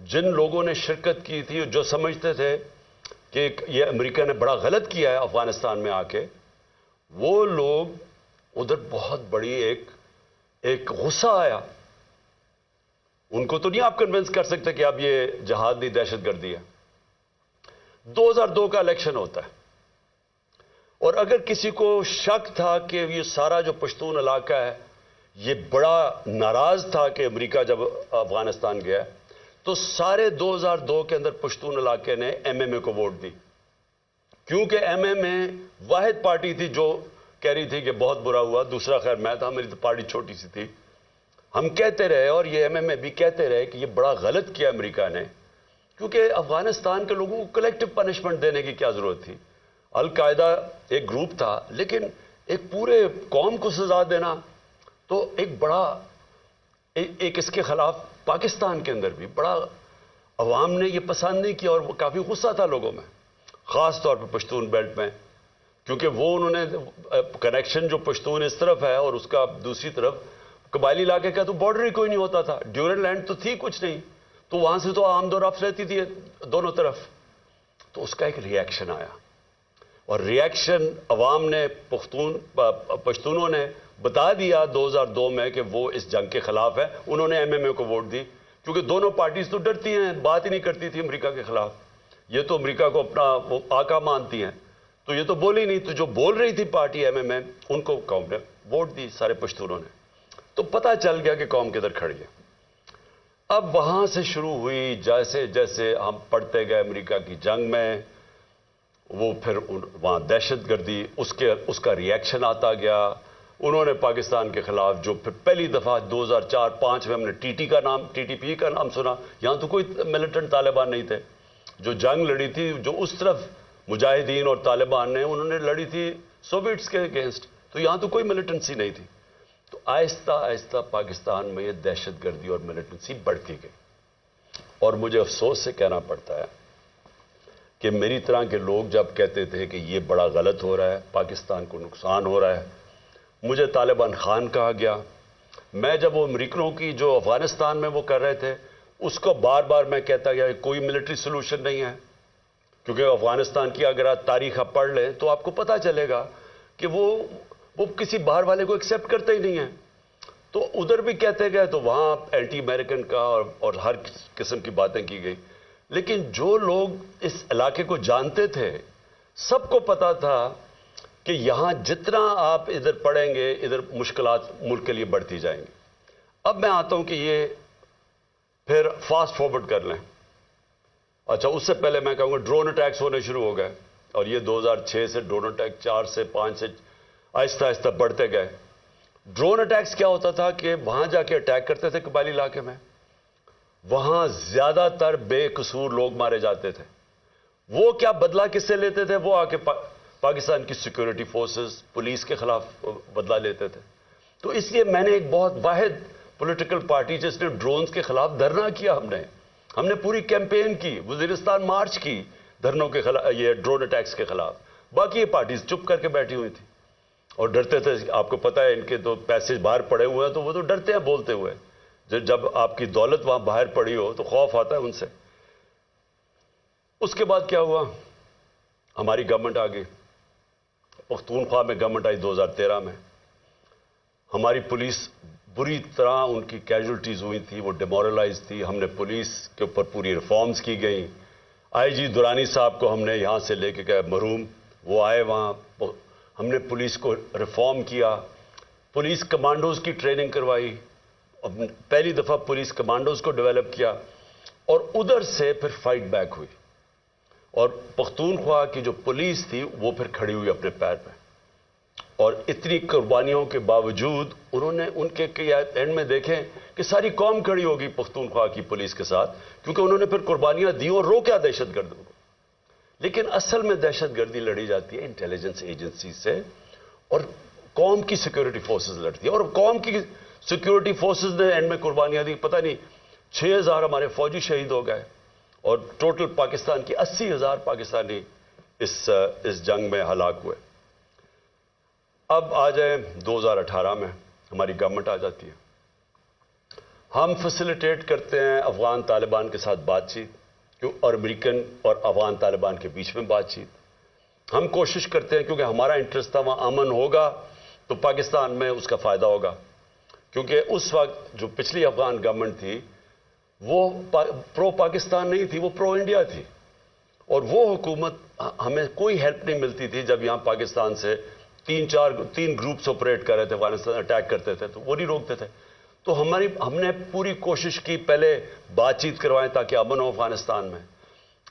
جن لوگوں نے شرکت کی تھی جو سمجھتے تھے کہ یہ امریکہ نے بڑا غلط کیا ہے افغانستان میں آ کے، وہ لوگ ادھر بہت بڑی ایک غصہ آیا. ان کو تو نہیں آپ کنونس کر سکتے کہ اب یہ جہاد نہیں دہشت گردی ہے. 2002 کا الیکشن ہوتا ہے، اور اگر کسی کو شک تھا کہ یہ سارا جو پشتون علاقہ ہے یہ بڑا ناراض تھا کہ امریکہ جب افغانستان گیا، تو سارے 2002 کے اندر پشتون علاقے نے ایم ایم اے کو ووٹ دی، کیونکہ ایم ایم اے واحد پارٹی تھی جو کہہ رہی تھی کہ بہت برا ہوا. دوسرا خیر میں تھا، میری تو پارٹی چھوٹی سی تھی. ہم کہتے رہے اور یہ ایم ایم اے بھی کہتے رہے کہ یہ بڑا غلط کیا امریکہ نے، کیونکہ افغانستان کے لوگوں کو کلیکٹو پنشمنٹ دینے کی کیا ضرورت تھی. القاعدہ ایک گروپ تھا، لیکن ایک پورے قوم کو سزا دینا تو ایک بڑا ایک اس کے خلاف پاکستان کے اندر بھی بڑا عوام نے یہ پسند نہیں کیا، اور وہ کافی غصہ تھا لوگوں میں، خاص طور پہ پشتون بیلٹ میں، کیونکہ وہ انہوں نے کنیکشن جو پشتون اس طرف ہے اور اس کا دوسری طرف قبائلی علاقے کا تو بارڈر ہی کوئی نہیں ہوتا تھا. ڈیورن لینڈ تو تھی کچھ نہیں، تو وہاں سے تو آمد و رفت رہتی تھی دونوں طرف. تو اس کا ایک ری ایکشن آیا، اور ری ایکشن عوام نے پشتونوں نے بتا دیا 2002 میں کہ وہ اس جنگ کے خلاف ہے. انہوں نے ایم ایم اے کو ووٹ دی، کیونکہ دونوں پارٹیز تو ڈرتی ہیں، بات ہی نہیں کرتی تھی امریکہ کے خلاف. یہ تو امریکہ کو اپنا وہ آقا مانتی ہیں، تو یہ تو بولی نہیں. تو جو بول رہی تھی پارٹی ایم ایم اے، ان کو قوم نے ووٹ دی، سارے پشتونوں نے. تو پتہ چل گیا کہ قوم کدھر کھڑی ہے. اب وہاں سے شروع ہوئی، جیسے جیسے ہم پڑھتے گئے امریکہ کی جنگ میں، وہ پھر وہاں دہشت گردی، اس کا ری ایکشن آتا گیا. انہوں نے پاکستان کے خلاف جو پھر پہلی دفعہ 2004-05 میں ہم نے ٹی ٹی پی کا نام سنا. یہاں تو کوئی ملیٹنٹ طالبان نہیں تھے. جو جنگ لڑی تھی، جو اس طرف مجاہدین اور طالبان نے انہوں نے لڑی تھی سوویٹس کے اگینسٹ، تو یہاں تو کوئی ملیٹنسی نہیں تھی. تو آہستہ آہستہ پاکستان میں یہ دہشت گردی اور ملیٹنسی بڑھتی گئی. اور مجھے افسوس سے کہنا پڑتا ہے کہ میری طرح کے لوگ جب کہتے تھے کہ یہ بڑا غلط ہو رہا ہے، پاکستان کو نقصان ہو رہا ہے، مجھے طالبان خان کہا گیا. میں جب وہ امریکنوں کی جو افغانستان میں وہ کر رہے تھے، اس کو بار بار میں کہتا گیا کہ کوئی ملٹری سولوشن نہیں ہے. کیونکہ افغانستان کی اگر آپ تاریخ آپ پڑھ لیں تو آپ کو پتہ چلے گا کہ وہ کسی باہر والے کو ایکسیپٹ کرتے ہی نہیں ہیں. تو ادھر بھی کہتے گئے، تو وہاں اینٹی امریکن کا اور ہر قسم کی باتیں کی گئی. لیکن جو لوگ اس علاقے کو جانتے تھے، سب کو پتا تھا کہ یہاں جتنا آپ ادھر پڑھیں گے، ادھر مشکلات ملک کے لیے بڑھتی جائیں گی. اب میں آتا ہوں کہ یہ پھر فاسٹ فارورڈ کر لیں. اچھا، اس سے پہلے میں کہوں گا ڈرون اٹیکس ہونے شروع ہو گئے، اور یہ 2006 سے ڈرون اٹیک 4 سے 5 سے آہستہ آہستہ بڑھتے گئے. ڈرون اٹیکس کیا ہوتا تھا کہ وہاں جا کے اٹیک کرتے تھے قبائلی علاقے میں، وہاں زیادہ تر بے قصور لوگ مارے جاتے تھے. وہ کیا بدلہ کس سے لیتے تھے؟ وہ آ کے پاکستان کی سیکورٹی فورسز، پولیس کے خلاف بدلہ لیتے تھے. تو اس لیے میں نے ایک بہت واحد پولیٹیکل پارٹی جس نے ڈرونز کے خلاف دھرنا کیا، ہم نے پوری کیمپین کی، وزیرستان مارچ کی دھرنوں کے خلاف، یہ ڈرون اٹیکس کے خلاف. باقی یہ پارٹیز چپ کر کے بیٹھی ہوئی تھی اور ڈرتے تھے. آپ کو پتہ ہے ان کے تو پیسے باہر پڑے ہوئے ہیں، تو وہ تو ڈرتے ہیں بولتے ہوئے. جب آپ کی دولت وہاں باہر پڑی ہو تو خوف آتا ہے ان سے. اس کے بعد کیا ہوا؟ ہماری گورنمنٹ آ گئی، پختونخوا میں گورنمنٹ آئی 2013 میں. ہماری پولیس بری طرح ان کی کیجولٹیز ہوئی تھی، وہ ڈیمورلائز تھی. ہم نے پولیس کے اوپر پوری ریفارمز کی گئیں. آئی جی درانی صاحب کو ہم نے یہاں سے لے کے گئے مرحوم، وہ آئے وہاں، ہم نے پولیس کو ریفارم کیا. پولیس کمانڈوز کی ٹریننگ کروائی، پہلی دفعہ پولیس کمانڈوز کو ڈیولپ کیا. اور ادھر سے پھر فائٹ بیک ہوئی، اور پختونخوا کی جو پولیس تھی وہ پھر کھڑی ہوئی اپنے پیر پہ. اور اتنی قربانیوں کے باوجود انہوں نے ان کے اینڈ میں دیکھیں کہ ساری قوم کھڑی ہوگی پختونخوا کی پولیس کے ساتھ، کیونکہ انہوں نے پھر قربانیاں دی اور روکا دہشت گردوں کو. لیکن اصل میں دہشت گردی لڑی جاتی ہے انٹیلیجنس ایجنسی سے، اور قوم کی سیکورٹی فورسز لڑتی ہے. اور قوم کی سیکورٹی فورسز نے اینڈ میں قربانیاں دی. پتہ نہیں 6000 ہمارے فوجی شہید ہو گئے، اور ٹوٹل پاکستان کی 80,000 پاکستانی اس جنگ میں ہلاک ہوئے. اب آ جائیں 2018 میں ہماری گورنمنٹ آ جاتی ہے. ہم فیسیلیٹیٹ کرتے ہیں افغان طالبان کے ساتھ بات چیت اور امریکن اور افغان طالبان کے بیچ میں بات چیت. ہم کوشش کرتے ہیں کیونکہ ہمارا انٹرسٹ تھا وہاں امن ہوگا تو پاکستان میں اس کا فائدہ ہوگا. کیونکہ اس وقت جو پچھلی افغان گورنمنٹ تھی وہ پرو پاکستان نہیں تھی, وہ پرو انڈیا تھی, اور وہ حکومت ہمیں کوئی ہیلپ نہیں ملتی تھی. جب یہاں پاکستان سے تین گروپس آپریٹ کر رہے تھے, افغانستان اٹیک کرتے تھے تو وہ نہیں روکتے تھے. تو ہم نے پوری کوشش کی پہلے بات چیت کروائیں تاکہ امن ہو افغانستان میں.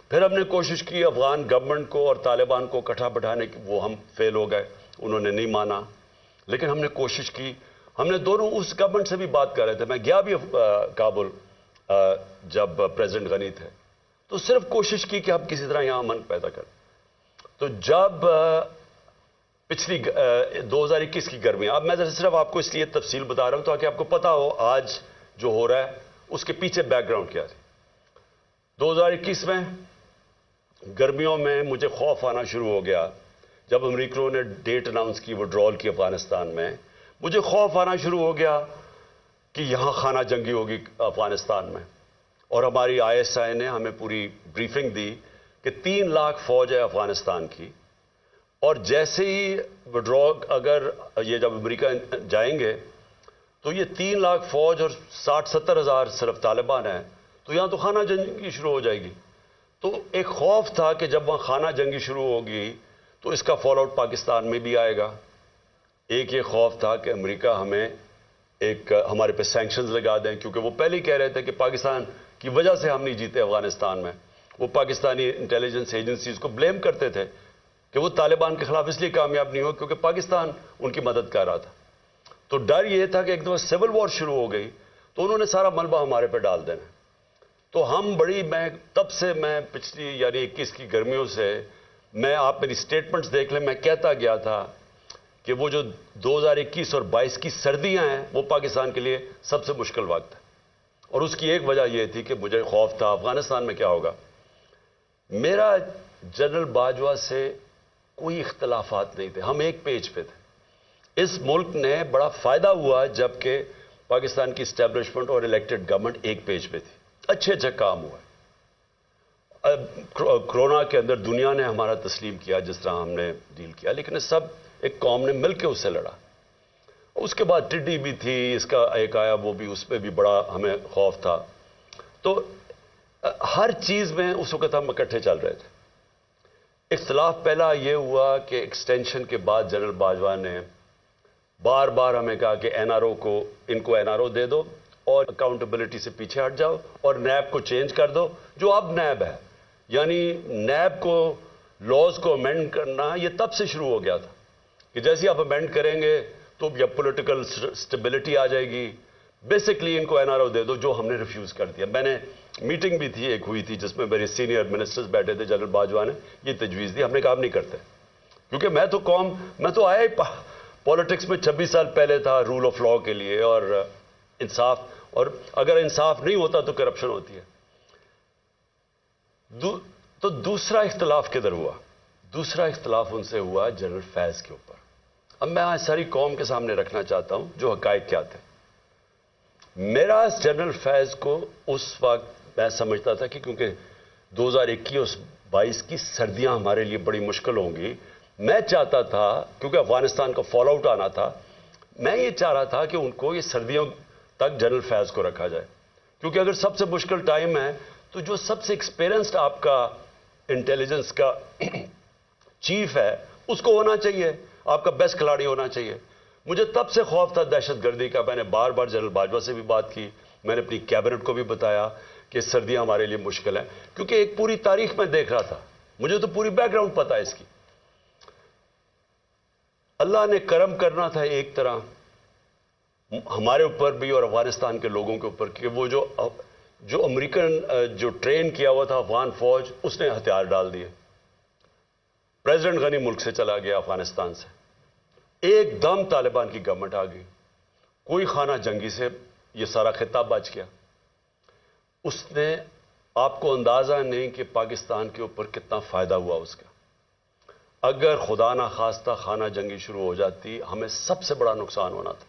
پھر ہم نے کوشش کی افغان گورنمنٹ کو اور طالبان کو اکٹھا بٹھانے کی, وہ ہم فیل ہو گئے, انہوں نے نہیں مانا. لیکن ہم نے کوشش کی, ہم نے دونوں اس گورنمنٹ سے بھی بات کر رہے تھے. میں گیا بھی کابل جب پریزیڈنٹ غنی تھے, تو صرف کوشش کی کہ ہم کسی طرح یہاں امن پیدا کریں. تو جب پچھلی 2021 کی گرمیاں, اب میں صرف آپ کو اس لیے تفصیل بتا رہا ہوں تاکہ آپ کو پتا ہو آج جو ہو رہا ہے اس کے پیچھے بیک گراؤنڈ کیا تھی. 2021 میں گرمیوں میں مجھے خوف آنا شروع ہو گیا جب امریکیوں نے ڈیٹ اناؤنس کی وڈرال کی افغانستان میں. مجھے خوف آنا شروع ہو گیا کہ یہاں خانہ جنگی ہوگی افغانستان میں. اور ہماری ISI نے ہمیں پوری بریفنگ دی کہ 3 لاکھ فوج ہے افغانستان کی, اور جیسے ہی وڈرال اگر یہ جب امریکہ جائیں گے تو یہ 3 لاکھ فوج اور 60-70 ہزار صرف طالبان ہیں, تو یہاں تو خانہ جنگی شروع ہو جائے گی. تو ایک خوف تھا کہ جب وہاں خانہ جنگی شروع ہوگی تو اس کا فال آؤٹ پاکستان میں بھی آئے گا. ایک یہ خوف تھا کہ امریکہ ہمیں ہمارے پہ سینکشنز لگا دیں, کیونکہ وہ پہلے ہی کہہ رہے تھے کہ پاکستان کی وجہ سے ہم نہیں جیتے افغانستان میں. وہ پاکستانی انٹیلیجنس ایجنسیز کو بلیم کرتے تھے کہ وہ طالبان کے خلاف اس لیے کامیاب نہیں ہو کیونکہ پاکستان ان کی مدد کر رہا تھا. تو ڈر یہ تھا کہ ایک دفعہ سول وار شروع ہو گئی تو انہوں نے سارا ملبہ ہمارے پہ ڈال دینا. تو تب سے میں پچھلی یعنی 21 کی گرمیوں سے آپ میری سٹیٹمنٹس دیکھ لیں, میں کہتا گیا تھا کہ وہ جو 2021 اور 22 کی سردیاں ہیں وہ پاکستان کے لیے سب سے مشکل وقت ہے. اور اس کی ایک وجہ یہ تھی کہ مجھے خوف تھا افغانستان میں کیا ہوگا. میرا جنرل باجوہ سے کوئی اختلافات نہیں تھے, ہم ایک پیج پہ تھے. اس ملک نے بڑا فائدہ ہوا جبکہ پاکستان کی اسٹیبلشمنٹ اور الیکٹڈ گورنمنٹ ایک پیج پہ تھی. اچھے کام ہوا. کرونا کے اندر دنیا نے ہمارا تسلیم کیا جس طرح ہم نے ڈیل کیا, لیکن سب ایک قوم نے مل کے اس سے لڑا. اس کے بعد ٹڈی بھی تھی, اس کا ایک آیا وہ بھی, اس پہ بھی بڑا ہمیں خوف تھا. تو ہر چیز میں اس وقت ہم اکٹھے چل رہے تھے. اختلاف پہلا یہ ہوا کہ ایکسٹینشن کے بعد جنرل باجوہ نے بار بار ہمیں کہا کہ NRO کو NRO دے دو اور اکاؤنٹیبلٹی سے پیچھے ہٹ جاؤ اور نیب کو چینج کر دو جو اب نیب ہے. یعنی نیب کو لاز کو امینڈ کرنا یہ تب سے شروع ہو گیا تھا کہ جیسے آپ امینڈ کریں گے تو یا پولیٹیکل سٹیبلٹی آ جائے گی. بیسکلی ان کو NRO دے دو, جو ہم نے ریفیوز کر دیا. میں نے میٹنگ بھی تھی ایک ہوئی تھی جس میں میرے سینئر منسٹرز بیٹھے تھے, جنرل باجوہ نے یہ تجویز دی. ہم نے کہا نہیں کرتے کیونکہ میں تو آیا ہی پالیٹکس میں 26 سال پہلے تھا رول آف لا کے لیے اور انصاف, اور اگر انصاف نہیں ہوتا تو کرپشن ہوتی ہے. تو دوسرا اختلاف کدھر ہوا؟ دوسرا اختلاف ان سے ہوا جنرل فیض کے اوپر. اب میں آج ساری قوم کے سامنے رکھنا چاہتا ہوں جو حقائق کیا تھے. میرا جنرل فیض کو اس وقت میں سمجھتا تھا کہ کیونکہ 2021-22 کی سردیاں ہمارے لیے بڑی مشکل ہوں گی, میں چاہتا تھا کیونکہ افغانستان کا فال آؤٹ آنا تھا, میں یہ چاہ رہا تھا کہ ان کو یہ سردیوں تک جنرل فیض کو رکھا جائے. کیونکہ اگر سب سے مشکل ٹائم ہے تو جو سب سے ایکسپیرینسڈ آپ کا انٹیلیجنس کا چیف ہے اس کو ہونا چاہیے, آپ کا بیسٹ کھلاڑی ہونا چاہیے. مجھے تب سے خوف تھا دہشت گردی کا. میں نے بار بار جنرل باجوہ سے بھی بات کی, میں نے اپنی کیبنٹ کو بھی بتایا کہ سردیاں ہمارے لیے مشکل ہیں, کیونکہ ایک پوری تاریخ میں دیکھ رہا تھا, مجھے تو پوری بیک گراؤنڈ پتا ہے اس کی. اللہ نے کرم کرنا تھا ایک طرح ہمارے اوپر بھی اور افغانستان کے لوگوں کے اوپر کہ وہ جو امریکن جو ٹرین کیا ہوا تھا افغان فوج, اس نے ہتھیار ڈال دیے. پریزیڈنٹ غنی ملک سے چلا گیا افغانستان سے, ایک دم طالبان کی گورنمنٹ آ گئی. کوئی خانہ جنگی سے یہ سارا خطہ بچ گیا. اس نے آپ کو اندازہ نہیں کہ پاکستان کے اوپر کتنا فائدہ ہوا اس کا. اگر خدا نہ خواستہ خانہ جنگی شروع ہو جاتی ہمیں سب سے بڑا نقصان ہونا تھا.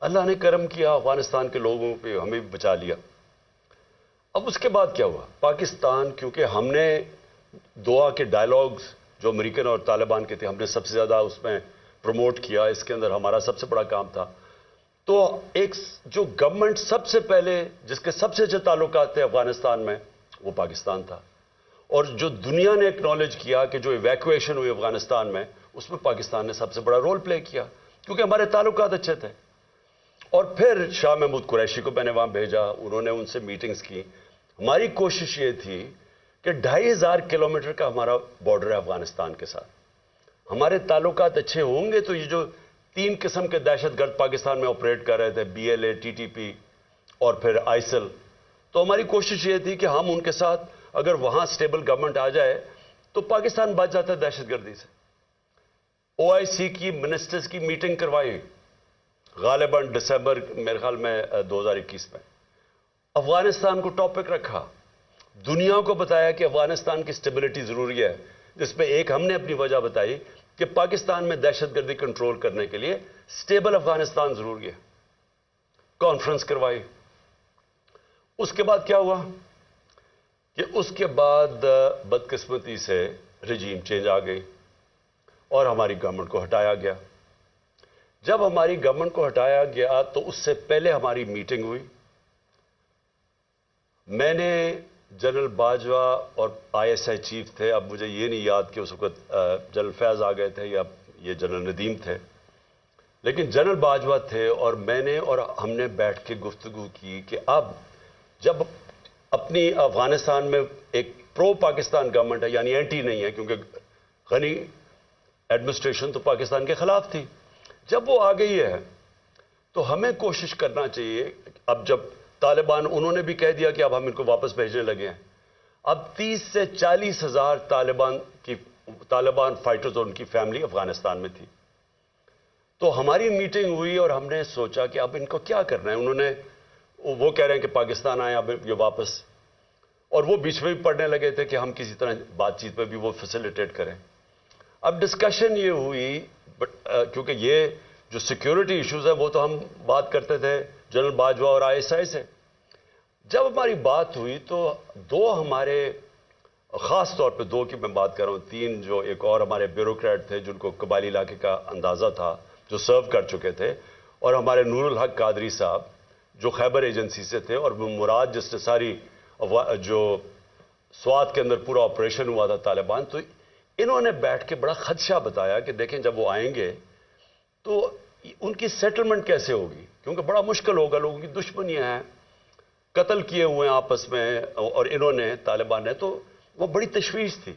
اللہ نے کرم کیا، افغانستان کے لوگوں پہ ہمیں بھی بچا لیا۔ اب اس کے بعد کیا ہوا؟ پاکستان، کیونکہ ہم نے دعا کے ڈائلاگز جو امریکن اور طالبان کے تھے، ہم نے سب سے زیادہ اس میں پروموٹ کیا، اس کے اندر ہمارا سب سے بڑا کام تھا۔ تو ایک جو گورنمنٹ سب سے پہلے جس کے سب سے اچھے تعلقات تھے افغانستان میں، وہ پاکستان تھا، اور جو دنیا نے ایکنالج کیا کہ جو ایویکویشن ہوئی افغانستان میں، اس میں پاکستان نے سب سے بڑا رول پلے کیا، کیونکہ ہمارے تعلقات اچھے تھے۔ اور پھر شاہ محمود قریشی کو میں نے وہاں بھیجا، انہوں نے ان سے میٹنگز کی۔ ہماری کوشش یہ تھی کہ 2500 کلومیٹر کا ہمارا بارڈر ہے افغانستان کے ساتھ، ہمارے تعلقات اچھے ہوں گے تو یہ جو 3 قسم کے دہشت گرد پاکستان میں آپریٹ کر رہے تھے، BLA، TTP اور پھر ISIL، تو ہماری کوشش یہ تھی کہ ہم ان کے ساتھ اگر وہاں سٹیبل گورنمنٹ آ جائے تو پاکستان بچ جاتا ہے دہشت گردی سے۔ OIC کی منسٹرز کی میٹنگ کروائی غالباً دسمبر میرے خیال میں 2021 میں، افغانستان کو ٹاپک رکھا، دنیا کو بتایا کہ افغانستان کی سٹیبلٹی ضروری ہے، جس پہ ایک ہم نے اپنی وجہ بتائی کہ پاکستان میں دہشت گردی کنٹرول کرنے کے لیے سٹیبل افغانستان ضروری ہے۔ کانفرنس کروائی۔ اس کے بعد کیا ہوا کہ اس کے بعد بدقسمتی سے رجیم چینج آ گئی اور ہماری گورنمنٹ کو ہٹایا گیا۔ جب ہماری گورنمنٹ کو ہٹایا گیا تو اس سے پہلے ہماری میٹنگ ہوئی، میں نے جنرل باجوہ اور ISI چیف تھے، اب مجھے یہ نہیں یاد کہ اس وقت جنرل فیض آ گئے تھے یا یہ جنرل ندیم تھے، لیکن جنرل باجوہ تھے، اور میں نے اور ہم نے بیٹھ کے گفتگو کی کہ اب جب اپنی افغانستان میں ایک پرو پاکستان گورنمنٹ ہے، یعنی اینٹی نہیں ہے، کیونکہ غنی ایڈمنسٹریشن تو پاکستان کے خلاف تھی، جب وہ آ گئی ہے تو ہمیں کوشش کرنا چاہیے۔ اب جب طالبان انہوں نے بھی کہہ دیا کہ اب ہم ان کو واپس بھیجنے لگے ہیں، اب 30 سے 40 ہزار طالبان فائٹرز اور ان کی فیملی افغانستان میں تھی۔ تو ہماری میٹنگ ہوئی اور ہم نے سوچا کہ اب ان کو کیا کرنا ہے۔ انہوں نے وہ کہہ رہے ہیں کہ پاکستان آئے اب یہ واپس، اور وہ بیچ میں بھی پڑھنے لگے تھے کہ ہم کسی طرح بات چیت پہ بھی وہ فیسیلیٹیٹ کریں۔ اب ڈسکشن یہ ہوئی، کیونکہ یہ جو سیکیورٹی ایشوز ہے وہ تو ہم بات کرتے تھے جنرل باجوہ اور ISI سے۔ جب ہماری بات ہوئی تو دو ہمارے، خاص طور پہ 2 کی میں بات کر رہا ہوں، 3 جو ایک اور ہمارے بیوروکریٹ تھے جن کو قبائلی علاقے کا اندازہ تھا، جو سرو کر چکے تھے، اور ہمارے نور الحق قادری صاحب جو خیبر ایجنسی سے تھے، اور وہ مراد جس نے ساری جو سوات کے اندر پورا آپریشن ہوا تھا طالبان، تو انہوں نے بیٹھ کے بڑا خدشہ بتایا کہ دیکھیں جب وہ آئیں گے تو ان کی سیٹلمنٹ کیسے ہوگی، کیونکہ بڑا مشکل ہوگا، لوگوں کی دشمنیاں ہیں، قتل کیے ہوئے ہیں آپس میں، اور انہوں نے طالبان نے، تو وہ بڑی تشویش تھی۔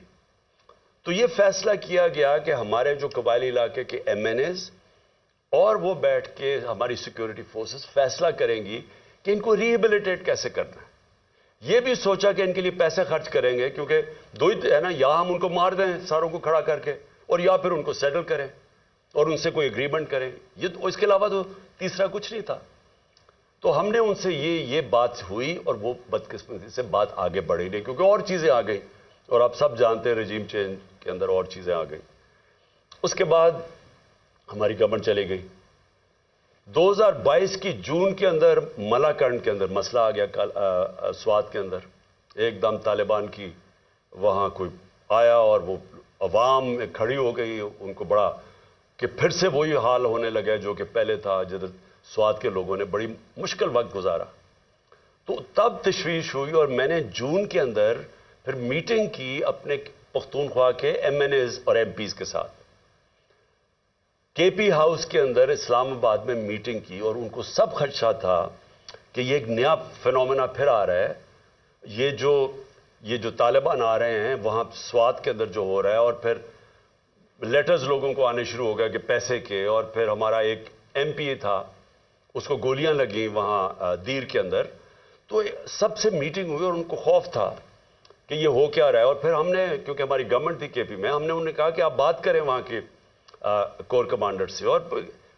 تو یہ فیصلہ کیا گیا کہ ہمارے جو قبائلی علاقے کے MNAs اور وہ بیٹھ کے ہماری سیکیورٹی فورسز فیصلہ کریں گی کہ ان کو ریہیبلیٹیٹ کیسے کرنا ہے۔ یہ بھی سوچا کہ ان کے لیے پیسے خرچ کریں گے، کیونکہ 2 ہی ہے نا، یا ہم ان کو مار دیں ساروں کو کھڑا کر کے، اور یا پھر ان کو سیٹل کریں اور ان سے کوئی اگریمنٹ کریں، اس کے علاوہ تو تیسرا کچھ نہیں تھا۔ تو ہم نے ان سے یہ بات ہوئی، اور وہ بدقسمتی سے بات آگے بڑھی نہیں، کیونکہ اور چیزیں آ گئی، اور آپ سب جانتے ہیں رجیم چینج کے اندر اور چیزیں آ گئی۔ اس کے بعد ہماری گورنمنٹ چلی گئی۔ 2022 کی جون کے اندر ملاکنڈ کے اندر مسئلہ آ گیا، سوات کے اندر ایک دم طالبان کی وہاں کوئی آیا، اور وہ عوام میں کھڑی ہو گئی، ان کو بڑا کہ پھر سے وہی حال ہونے لگا جو کہ پہلے تھا، جدھر سوات کے لوگوں نے بڑی مشکل وقت گزارا۔ تو تب تشویش ہوئی، اور میں نے جون کے اندر پھر میٹنگ کی اپنے پختونخوا کے MNAs اور MPs کے ساتھ، KP ہاؤس کے اندر اسلام آباد میں میٹنگ کی، اور ان کو سب خدشہ تھا کہ یہ ایک نیا فینومینا پھر آ رہا ہے، یہ جو طالبان آ رہے ہیں وہاں سوات کے اندر جو ہو رہا ہے، اور پھر لیٹرز لوگوں کو آنے شروع ہو گیا کہ پیسے کے، اور پھر ہمارا ایک MP تھا اس کو گولیاں لگیں وہاں دیر کے اندر۔ تو سب سے میٹنگ ہوئی، اور ان کو خوف تھا کہ یہ ہو کیا رہا ہے، اور پھر ہم نے، کیونکہ ہماری گورنمنٹ تھی KP میں، ہم نے انہیں کہا کہ آپ بات کریں وہاں کے کور کمانڈر سے، اور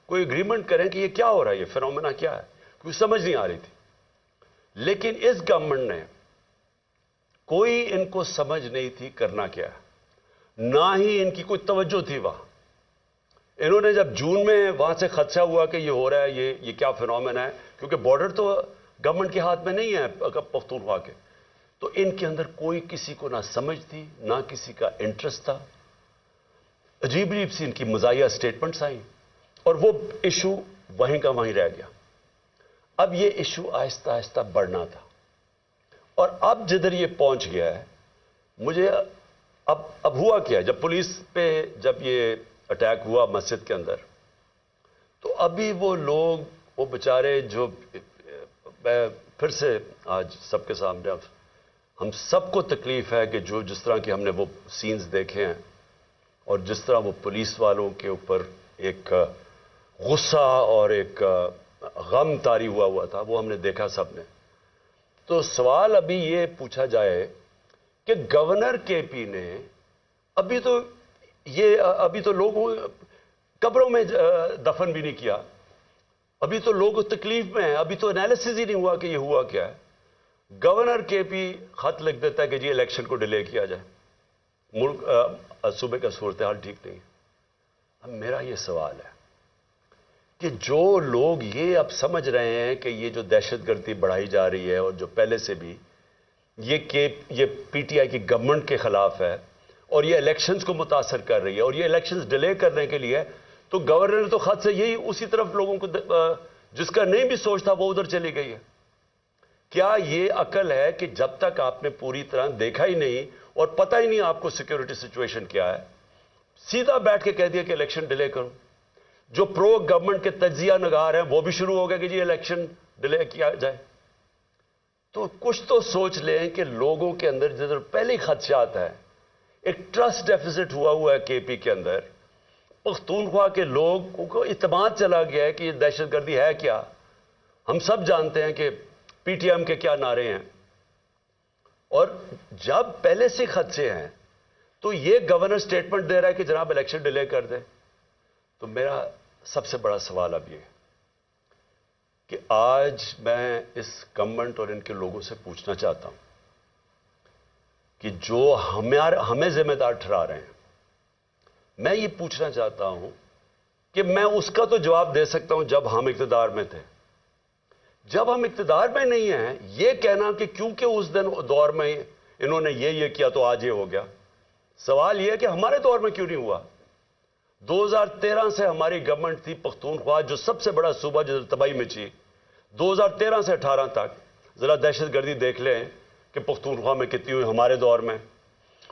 کوئی اگریمنٹ کریں کہ یہ کیا ہو رہا ہے، یہ فینومینا کیا ہے، کچھ سمجھ نہیں آ رہی تھی۔ لیکن اس گورنمنٹ نے کوئی ان کو سمجھ نہیں تھی کرنا کیا ہے، نہ ہی ان کی کوئی توجہ تھی وہاں، انہوں نے جب جون میں وہاں سے خدشہ ہوا کہ یہ ہو رہا ہے، یہ کیا فینومین ہے، کیونکہ بارڈر تو گورنمنٹ کے ہاتھ میں نہیں ہے پختونخوا کے، تو ان کے اندر کوئی کسی کو نہ سمجھ تھی، نہ کسی کا انٹرسٹ تھا. عجیب عجیب سی ان کی مزاحیہ سٹیٹمنٹس آئیں اور وہ ایشو وہیں کا وہیں رہ گیا. اب یہ ایشو آہستہ آہستہ بڑھنا تھا، اور اب جدھر یہ پہنچ گیا ہے، مجھے اب ہوا کیا، جب پولیس پہ جب یہ اٹیک ہوا مسجد کے اندر، تو ابھی وہ لوگ، وہ بیچارے، جو پھر سے آج سب کے سامنے ہم سب کو تکلیف ہے کہ جس طرح کی ہم نے وہ سینز دیکھے ہیں، اور جس طرح وہ پولیس والوں کے اوپر ایک غصہ اور ایک غم طاری ہوا تھا، وہ ہم نے دیکھا سب نے. تو سوال ابھی یہ پوچھا جائے کہ گورنر کے پی نے ابھی تو لوگوں قبروں میں دفن بھی نہیں کیا، ابھی تو لوگ تکلیف میں ہیں، ابھی تو انالیسس ہی نہیں ہوا کہ یہ ہوا کیا ہے. گورنر کے پی خط لکھ دیتا ہے کہ جی الیکشن کو ڈیلے کیا جائے، ملک صوبے کا صورتحال ٹھیک نہیں ہے. اب میرا یہ سوال ہے کہ جو لوگ یہ اب سمجھ رہے ہیں کہ یہ جو دہشت گردی بڑھائی جا رہی ہے، اور جو پہلے سے بھی یہ پی ٹی آئی کی گورنمنٹ کے خلاف ہے، اور یہ الیکشنز کو متاثر کر رہی ہے، اور یہ الیکشنز ڈیلے کرنے کے لیے، تو گورنر نے تو خط سے یہی اسی طرف لوگوں کو، جس کا نہیں بھی سوچتا وہ ادھر چلی گئی ہے. کیا یہ عقل ہے کہ جب تک آپ نے پوری طرح دیکھا ہی نہیں اور پتہ ہی نہیں آپ کو سیکیورٹی سچویشن کیا ہے، سیدھا بیٹھ کے کہہ دیا کہ الیکشن ڈیلے کرو؟ جو پرو گورنمنٹ کے تجزیہ نگار ہیں وہ بھی شروع ہو گئے کہ جی الیکشن ڈیلے کیا جائے. تو کچھ تو سوچ لیں کہ لوگوں کے اندر جدھر پہلے ہی خدشات ہیں، ایک ٹرسٹ ڈیفیسٹ ہوا ہے کے پی کے اندر، پختونخوا کے لوگوں کو اعتماد چلا گیا ہے کہ یہ دہشت گردی ہے کیا. ہم سب جانتے ہیں کہ پی ٹی ایم کے کیا نعرے ہیں، اور جب پہلے سے خدشے ہیں تو یہ گورنر سٹیٹمنٹ دے رہا ہے کہ جناب الیکشن ڈیلے کر دیں. تو میرا سب سے بڑا سوال اب یہ کہ آج میں اس گورنمنٹ اور ان کے لوگوں سے پوچھنا چاہتا ہوں کہ جو ہمیں ذمہ دار ٹھہرا رہے ہیں، میں یہ پوچھنا چاہتا ہوں کہ میں اس کا تو جواب دے سکتا ہوں جب ہم اقتدار میں تھے. جب ہم اقتدار میں نہیں ہیں، یہ کہنا کہ کیونکہ اس دور میں انہوں نے یہ کیا تو آج یہ ہو گیا. سوال یہ ہے کہ ہمارے دور میں کیوں نہیں ہوا؟ 2013 سے ہماری گورنمنٹ تھی پختونخوا، جو سب سے بڑا صوبہ جو تباہی مچی. 2013 سے 18 تک ذرا دہشت گردی دیکھ لیں کہ پختونخوا میں کتنی ہوئی ہمارے دور میں،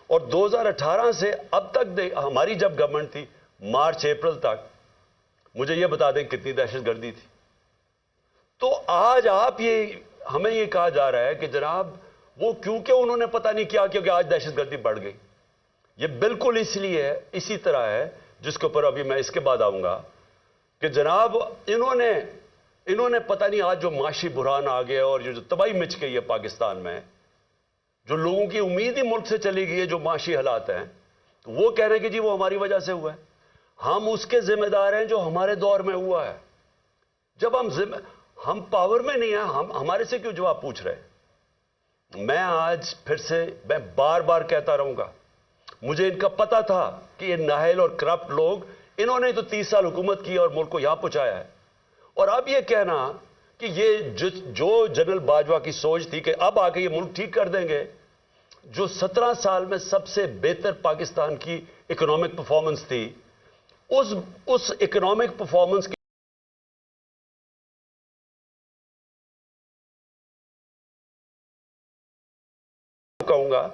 اور 2018 سے اب تک ہماری جب گورنمنٹ تھی مارچ اپریل تک، مجھے یہ بتا دیں کتنی دہشت گردی تھی. تو آج ہمیں یہ کہا جا رہا ہے کہ جناب وہ کیونکہ انہوں نے پتہ نہیں کیا کیونکہ آج دہشت گردی بڑھ گئی. یہ بالکل اسی طرح ہے، جس کے اوپر ابھی میں اس کے بعد آؤں گا، کہ جناب انہوں نے پتہ نہیں آج جو معاشی بحران آ گیا اور جو تباہی مچ گئی ہے پاکستان میں، جو لوگوں کی امید ہی ملک سے چلی گئی ہے، جو معاشی حالات ہیں، تو وہ کہہ رہے ہیں کہ جی وہ ہماری وجہ سے ہوا ہے. ہم اس کے ذمہ دار ہیں جو ہمارے دور میں ہوا ہے. جب ہم پاور میں نہیں ہیں، ہمارے سے کیوں جواب پوچھ رہے ہیں؟ میں آج پھر سے میں بار بار کہتا رہوں گا، مجھے ان کا پتہ تھا کہ یہ نااہل اور کرپٹ لوگ، انہوں نے تو 30 سال حکومت کی اور ملک کو یہاں پہنچایا ہے. اور اب یہ کہنا کہ یہ جو جنرل باجوہ کی سوچ تھی کہ اب آ کے یہ ملک ٹھیک کر دیں گے، جو 17 سال میں سب سے بہتر پاکستان کی اکنامک پرفارمنس تھی، اس اکنامک پرفارمنس کی کہوں گا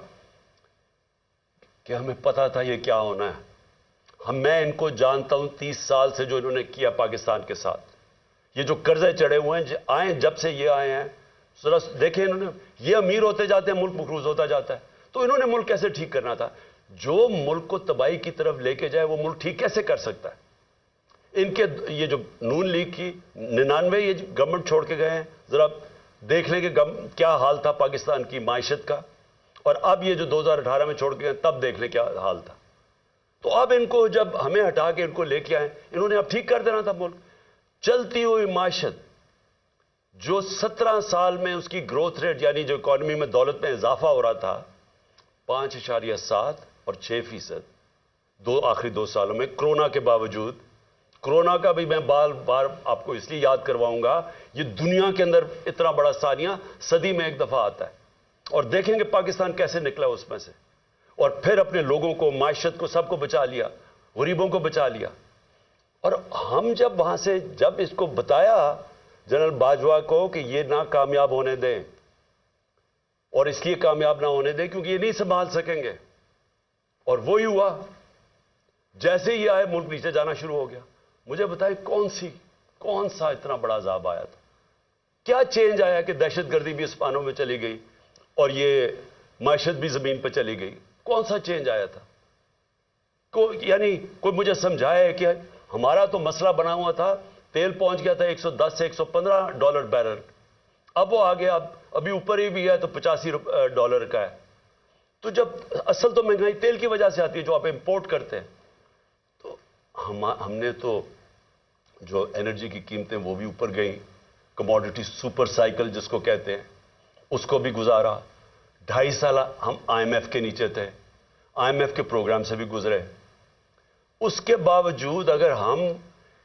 کہ ہمیں پتا تھا یہ کیا ہونا ہے. میں ان کو جانتا ہوں 30 سال سے جو انہوں نے کیا پاکستان کے ساتھ. یہ جو قرضے چڑھے ہوئے ہیں جب سے یہ آئے ہیں، ذرا دیکھیں انہوں نے، یہ امیر ہوتے جاتے ہیں، ملک مقروض ہوتا جاتا ہے. تو انہوں نے ملک کیسے ٹھیک کرنا تھا؟ جو ملک کو تباہی کی طرف لے کے جائے وہ ملک ٹھیک کیسے کر سکتا ہے؟ ان کے یہ جو نون لیگ کی 99 یہ گورنمنٹ چھوڑ کے گئے ہیں، ذرا دیکھ لیں کہ کیا حال تھا پاکستان کی معیشت کا، اور اب یہ جو 2018 میں چھوڑ کے گئے تب دیکھ لیں کیا حال تھا. تو اب ان کو جب ہمیں ہٹا کے ان کو لے کے آئے، انہوں نے اب ٹھیک کر دینا تھا ملک. چلتی ہوئی معیشت جو 17 سال میں اس کی گروتھ ریٹ، یعنی جو اکانومی میں دولت میں اضافہ ہو رہا تھا 5.7 اور 6%، آخری 2 سالوں میں کرونا کے باوجود کورونا کا بھی میں بار بار آپ کو اس لیے یاد کرواؤں گا، یہ دنیا کے اندر اتنا بڑا سانیہ صدی میں ایک دفعہ آتا ہے، اور دیکھیں گے پاکستان کیسے نکلا اس میں سے، اور پھر اپنے لوگوں کو، معیشت کو، سب کو بچا لیا، غریبوں کو بچا لیا۔ اور ہم جب وہاں سے جب اس کو بتایا جنرل باجوہ کو کہ یہ نہ کامیاب ہونے دیں، اور اس لیے کامیاب نہ ہونے دیں کیونکہ یہ نہیں سنبھال سکیں گے، اور وہی ہوا، جیسے ہی آئے ملک نیچے جانا شروع ہو گیا۔ مجھے بتائیں کون سا اتنا بڑا عذاب آیا تھا؟ کیا چینج آیا کہ دہشت گردی بھی اسپانوں میں چلی گئی اور یہ معیشت بھی زمین پہ چلی گئی؟ کون سا چینج آیا تھا؟ یعنی کوئی مجھے سمجھائے کہ ہمارا تو مسئلہ بنا ہوا تھا، تیل پہنچ گیا تھا $110 سے $115 بیرل، اب وہ آگے ابھی اوپر ہی بھی ہے تو $85 کا ہے۔ تو جب اصل تو مہنگائی تیل کی وجہ سے آتی ہے جو آپ امپورٹ کرتے ہیں، تو ہم نے تو جو انرجی کی قیمتیں وہ بھی اوپر گئیں، کموڈٹی سپر سائیکل جس کو کہتے ہیں اس کو بھی گزارا۔ 2.5 سال ہم IMF کے نیچے تھے، IMF کے پروگرام سے بھی گزرے۔ اس کے باوجود اگر ہم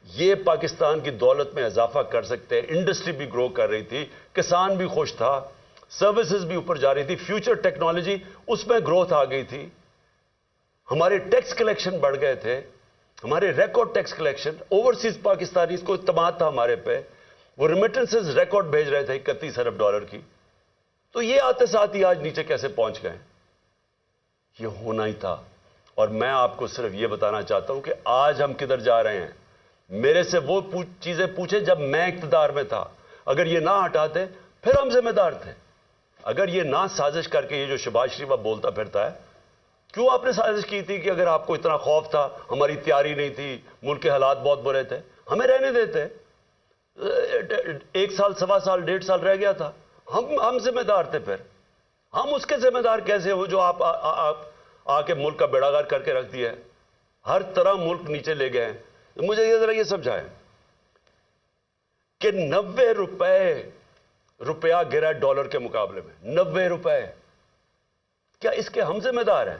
یہ پاکستان کی دولت میں اضافہ کر سکتے، انڈسٹری بھی گرو کر رہی تھی، کسان بھی خوش تھا، سروسز بھی اوپر جا رہی تھی، فیوچر ٹیکنالوجی اس میں گروتھ آ گئی تھی، ہمارے ٹیکس کلیکشن بڑھ گئے تھے، ہمارے record tax collection, overseas Pakistanis کو اعتماد تھا ہمارے پہ، وہ ریمیٹنسز ریکارڈ بھیج رہے تھے $31 ارب کی، تو یہ آتے ساتھ ہی آج نیچے کیسے پہنچ گئے؟ یہ ہونا ہی تھا۔ اور میں آپ کو صرف یہ بتانا چاہتا ہوں کہ آج ہم کدھر جا رہے ہیں۔ میرے سے وہ چیزیں پوچھیں جب میں اقتدار میں تھا، اگر یہ نہ ہٹاتے پھر ہم ذمہ دار تھے۔ اگر یہ نہ سازش کر کے، یہ جو شہباز شریف اب بولتا پھرتا ہے، کیوں آپ نے سازش کی تھی کہ اگر آپ کو اتنا خوف تھا، ہماری تیاری نہیں تھی، ملک کے حالات بہت برے تھے، ہمیں رہنے دیتے؟ 1 سال، 1.25 سال، 1.5 سال رہ گیا تھا، ہم ذمہ دار تھے۔ پھر ہم اس کے ذمہ دار کیسے ہو جو آپ آ کے ملک کا بیڑا غرق کر کے رکھ دیا ہے، ہر طرح ملک نیچے لے گئے ہیں۔ مجھے یہ ذرا یہ سمجھائیں کہ 90 روپیہ گرا ڈالر کے مقابلے میں، 90 روپے، کیا اس کے ہم ذمہ دار ہیں؟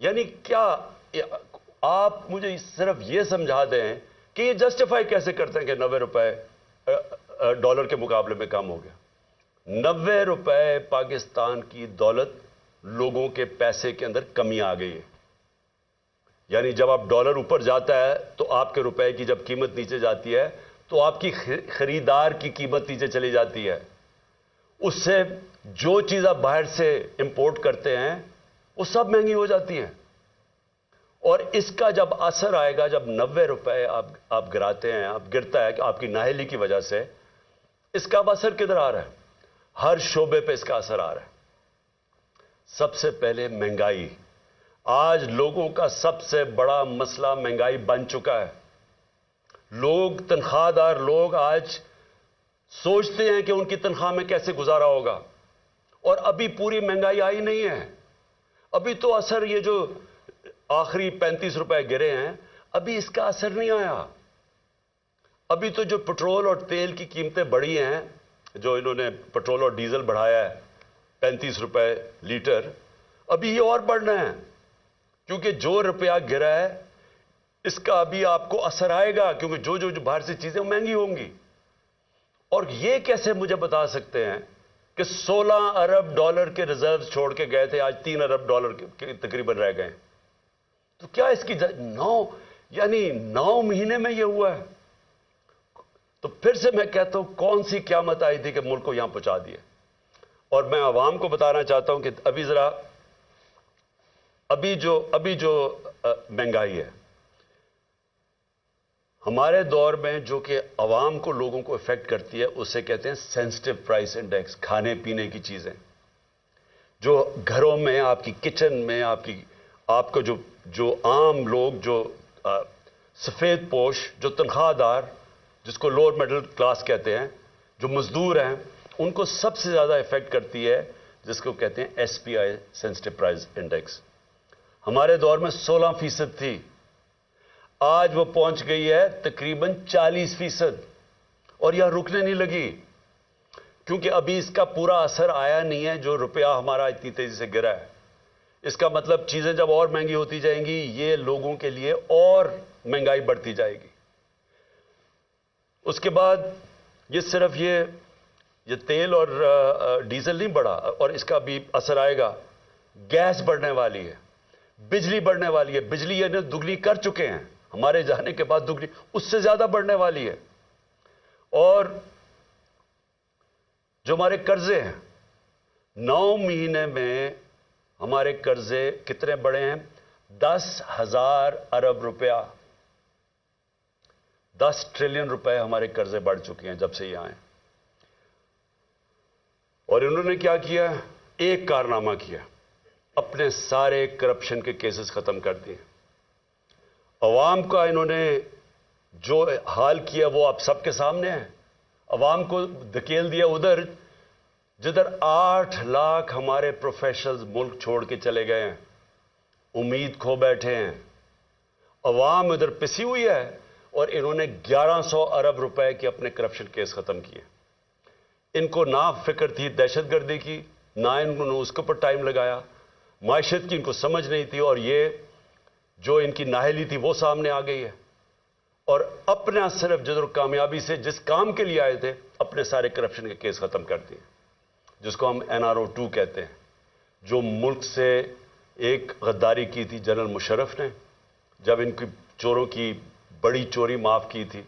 یعنی کیا آپ مجھے صرف یہ سمجھا دیں کہ یہ جسٹیفائی کیسے کرتے ہیں کہ 90 روپے ڈالر کے مقابلے میں کم ہو گیا؟ 90 روپے پاکستان کی دولت، لوگوں کے پیسے کے اندر کمی آ گئی ہے۔ یعنی جب آپ ڈالر اوپر جاتا ہے تو آپ کے روپے کی جب قیمت نیچے جاتی ہے تو آپ کی خریدار کی قیمت نیچے چلی جاتی ہے۔ اس سے جو چیز آپ باہر سے امپورٹ کرتے ہیں وہ سب مہنگی ہو جاتی ہیں، اور اس کا جب اثر آئے گا، جب 90 روپے آپ گراتے ہیں، آپ گرتا ہے کہ آپ کی نااہلی کی وجہ سے، اس کا اب اثر کدھر آ رہا ہے؟ ہر شعبے پہ اس کا اثر آ رہا ہے۔ سب سے پہلے مہنگائی۔ آج لوگوں کا سب سے بڑا مسئلہ مہنگائی بن چکا ہے۔ لوگ، تنخواہ دار لوگ آج سوچتے ہیں کہ ان کی تنخواہ میں کیسے گزارا ہوگا، اور ابھی پوری مہنگائی آئی نہیں ہے۔ ابھی تو اثر، یہ جو آخری 35 روپے گرے ہیں، ابھی اس کا اثر نہیں آیا۔ ابھی تو جو پٹرول اور تیل کی قیمتیں بڑھی ہیں، جو انہوں نے پٹرول اور ڈیزل بڑھایا ہے 35 روپے لیٹر، ابھی یہ اور بڑھنا ہے، کیونکہ جو روپیہ گرا ہے اس کا ابھی آپ کو اثر آئے گا، کیونکہ جو باہر سے چیزیں مہنگی ہوں گی۔ اور یہ کیسے مجھے بتا سکتے ہیں کہ 16 ارب ڈالر کے ریزروز چھوڑ کے گئے تھے، آج 3 ارب ڈالر کے تقریباً رہ گئے؟ تو کیا اس کی 9 مہینے میں یہ ہوا ہے؟ تو پھر سے میں کہتا ہوں، کون سی قیامت آئی تھی کہ ملک کو یہاں پہنچا دیے؟ اور میں عوام کو بتانا چاہتا ہوں کہ ابھی جو مہنگائی ہے ہمارے دور میں، جو کہ عوام کو، لوگوں کو افیکٹ کرتی ہے، اسے کہتے ہیں سینسٹیو پرائس انڈیکس۔ کھانے پینے کی چیزیں جو گھروں میں، آپ کی کچن میں، آپ کو جو عام لوگ، جو سفید پوش، جو تنخواہ دار، جس کو لوور مڈل کلاس کہتے ہیں، جو مزدور ہیں، ان کو سب سے زیادہ افیکٹ کرتی ہے، جس کو کہتے ہیں SPI، سینسٹیو پرائس انڈیکس۔ ہمارے دور میں 16% تھی، آج وہ پہنچ گئی ہے تقریباً 40%، اور یہ رکنے نہیں لگی، کیونکہ ابھی اس کا پورا اثر آیا نہیں ہے جو روپیہ ہمارا اتنی تیزی سے گرا ہے۔ اس کا مطلب چیزیں جب اور مہنگی ہوتی جائیں گی یہ لوگوں کے لیے اور مہنگائی بڑھتی جائے گی. اس کے بعد یہ صرف یہ تیل اور ڈیزل نہیں بڑھا اور اس کا بھی اثر آئے گا. گیس بڑھنے والی ہے, بجلی بڑھنے والی ہے. بجلی یہ دگنی کر چکے ہیں ہمارے جانے کے بعد, دگنی اس سے زیادہ بڑھنے والی ہے. اور جو ہمارے قرضے ہیں 9 مہینے میں ہمارے قرضے کتنے بڑھے ہیں؟ 10,000 ارب روپیہ, 10 ٹریلین روپے ہمارے قرضے بڑھ چکے ہیں جب سے یہ آئے. اور انہوں نے کیا کیا؟ ایک کارنامہ کیا, اپنے سارے کرپشن کے کیسز ختم کر دیے. عوام کا انہوں نے جو حال کیا وہ آپ سب کے سامنے ہے. عوام کو دھکیل دیا ادھر جدھر 8 لاکھ ہمارے پروفیشنلز ملک چھوڑ کے چلے گئے ہیں, امید کھو بیٹھے ہیں. عوام ادھر پسی ہوئی ہے اور انہوں نے 1100 ارب روپے کے اپنے کرپشن کیس ختم کیے. ان کو نہ فکر تھی دہشت گردی کی, نہ انہوں نے اس کے اوپر ٹائم لگایا. معیشت کی ان کو سمجھ نہیں تھی اور یہ جو ان کی نااہلی تھی وہ سامنے آ گئی ہے. اور اپنا صرف جدر کامیابی سے جس کام کے لیے آئے تھے اپنے سارے کرپشن کے کیس ختم کر دیے, جس کو ہم NRO-2 کہتے ہیں. جو ملک سے ایک غداری کی تھی جنرل مشرف نے جب ان کی چوروں کی بڑی چوری معاف کی تھی.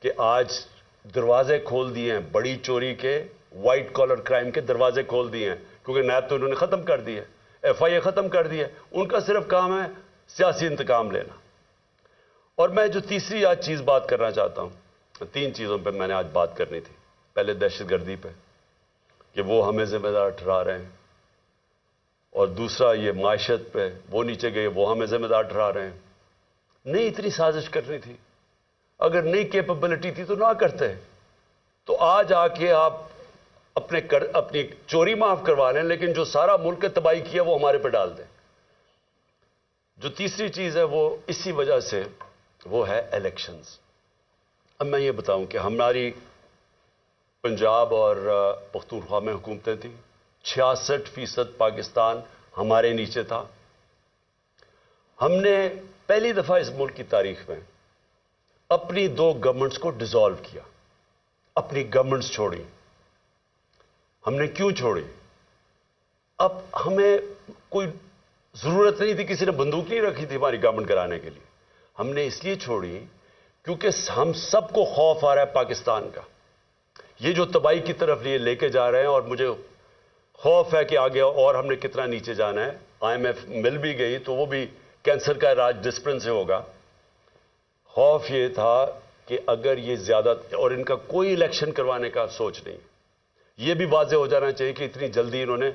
کہ آج دروازے کھول دیے ہیں بڑی چوری کے, وائٹ کالر کرائم کے دروازے کھول دیے ہیں, کیونکہ نیب تو انہوں نے ختم کر دی ہے, FIA ختم کر دی ہے. ان کا صرف کام ہے سیاسی انتقام لینا. اور میں جو تیسری آج چیز بات کرنا چاہتا ہوں, 3 چیزوں پہ میں نے آج بات کرنی تھی. پہلے دہشت گردی پہ کہ وہ ہمیں ذمہ دار ٹھہرا رہے ہیں, اور دوسرا یہ معیشت پہ وہ نیچے گئے وہ ہمیں ذمہ دار ٹھہرا رہے ہیں. نہیں اتنی سازش کرنی تھی, اگر نئی کیپبلٹی تھی تو نہ کرتے. تو آج آ کے آپ اپنی چوری معاف کروا لیں, لیکن جو سارا ملک نے تباہی کیا وہ ہمارے پہ ڈال دیں. جو تیسری چیز ہے وہ اسی وجہ سے وہ ہے الیکشنز. اب میں یہ بتاؤں کہ ہماری پنجاب اور پختونخوا میں حکومتیں تھیں, 66% پاکستان ہمارے نیچے تھا. ہم نے پہلی دفعہ اس ملک کی تاریخ میں اپنی 2 گورنمنٹس کو ڈیزالو کیا, اپنی گورنمنٹس چھوڑی. ہم نے کیوں چھوڑی؟ اب ہمیں کوئی ضرورت نہیں تھی, کسی نے بندوق نہیں رکھی تھی ہماری گورنمنٹ کرانے کے لیے. ہم نے اس لیے چھوڑی کیونکہ ہم سب کو خوف آ رہا ہے پاکستان کا, یہ جو تباہی کی طرف یہ لے کے جا رہے ہیں. اور مجھے خوف ہے کہ آگے اور ہم نے کتنا نیچے جانا ہے. IMF مل بھی گئی تو وہ بھی کینسر کا علاج ڈسپلن سے ہوگا. خوف یہ تھا کہ اگر یہ زیادہ, اور ان کا کوئی الیکشن کروانے کا سوچ نہیں. یہ بھی واضح ہو جانا چاہیے کہ اتنی جلدی انہوں نے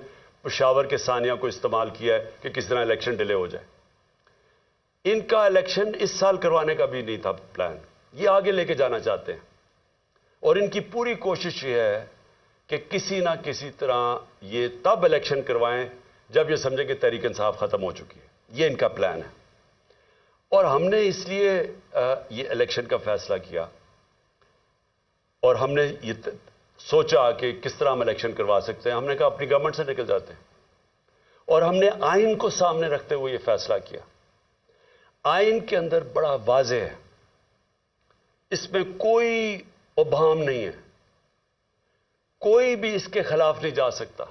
پشاور کے ثانیہ کو استعمال کیا ہے کہ کس طرح الیکشن ڈیلے ہو جائے. ان کا الیکشن اس سال کروانے کا بھی نہیں تھا پلان, یہ آگے لے کے جانا چاہتے ہیں. اور ان کی پوری کوشش یہ ہے کہ کسی نہ کسی طرح یہ تب الیکشن کروائیں جب یہ سمجھیں کہ تحریک انصاف ختم ہو چکی ہے. یہ ان کا پلان ہے. اور ہم نے اس لیے یہ الیکشن کا فیصلہ کیا, اور ہم نے یہ سوچا کہ کس طرح ہم الیکشن کروا سکتے ہیں. ہم نے کہا اپنی گورنمنٹ سے نکل جاتے ہیں, اور ہم نے آئین کو سامنے رکھتے ہوئے یہ فیصلہ کیا. آئین کے اندر بڑا واضح ہے, اس میں کوئی ابہام نہیں ہے, کوئی بھی اس کے خلاف نہیں جا سکتا.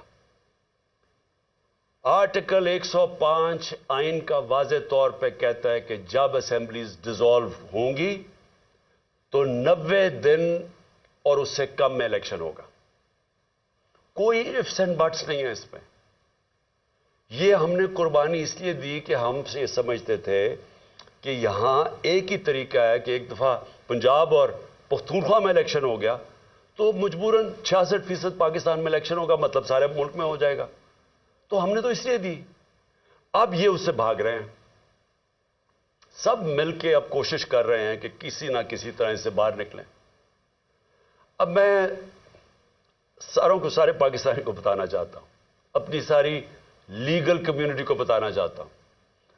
آرٹیکل 105 آئین کا واضح طور پہ کہتا ہے کہ جب اسمبلیز ڈیزالو ہوں گی تو 90 دن اور اس سے کم میں الیکشن ہوگا. کوئی ifs and buts نہیں ہے اس میں. یہ ہم نے قربانی اس لیے دی کہ ہم سے یہ سمجھتے تھے کہ یہاں ایک ہی طریقہ ہے کہ ایک دفعہ پنجاب اور پختونخوا میں الیکشن ہو گیا تو مجبوراً 66% پاکستان میں الیکشن ہوگا, مطلب سارے ملک میں ہو جائے گا. تو ہم نے تو اس لیے دی. اب یہ اس سے بھاگ رہے ہیں, سب مل کے اب کوشش کر رہے ہیں کہ کسی نہ کسی طرح اس سے باہر نکلیں. اب میں سارے پاکستانی کو بتانا چاہتا ہوں, اپنی ساری لیگل کمیونٹی کو بتانا چاہتا ہوں,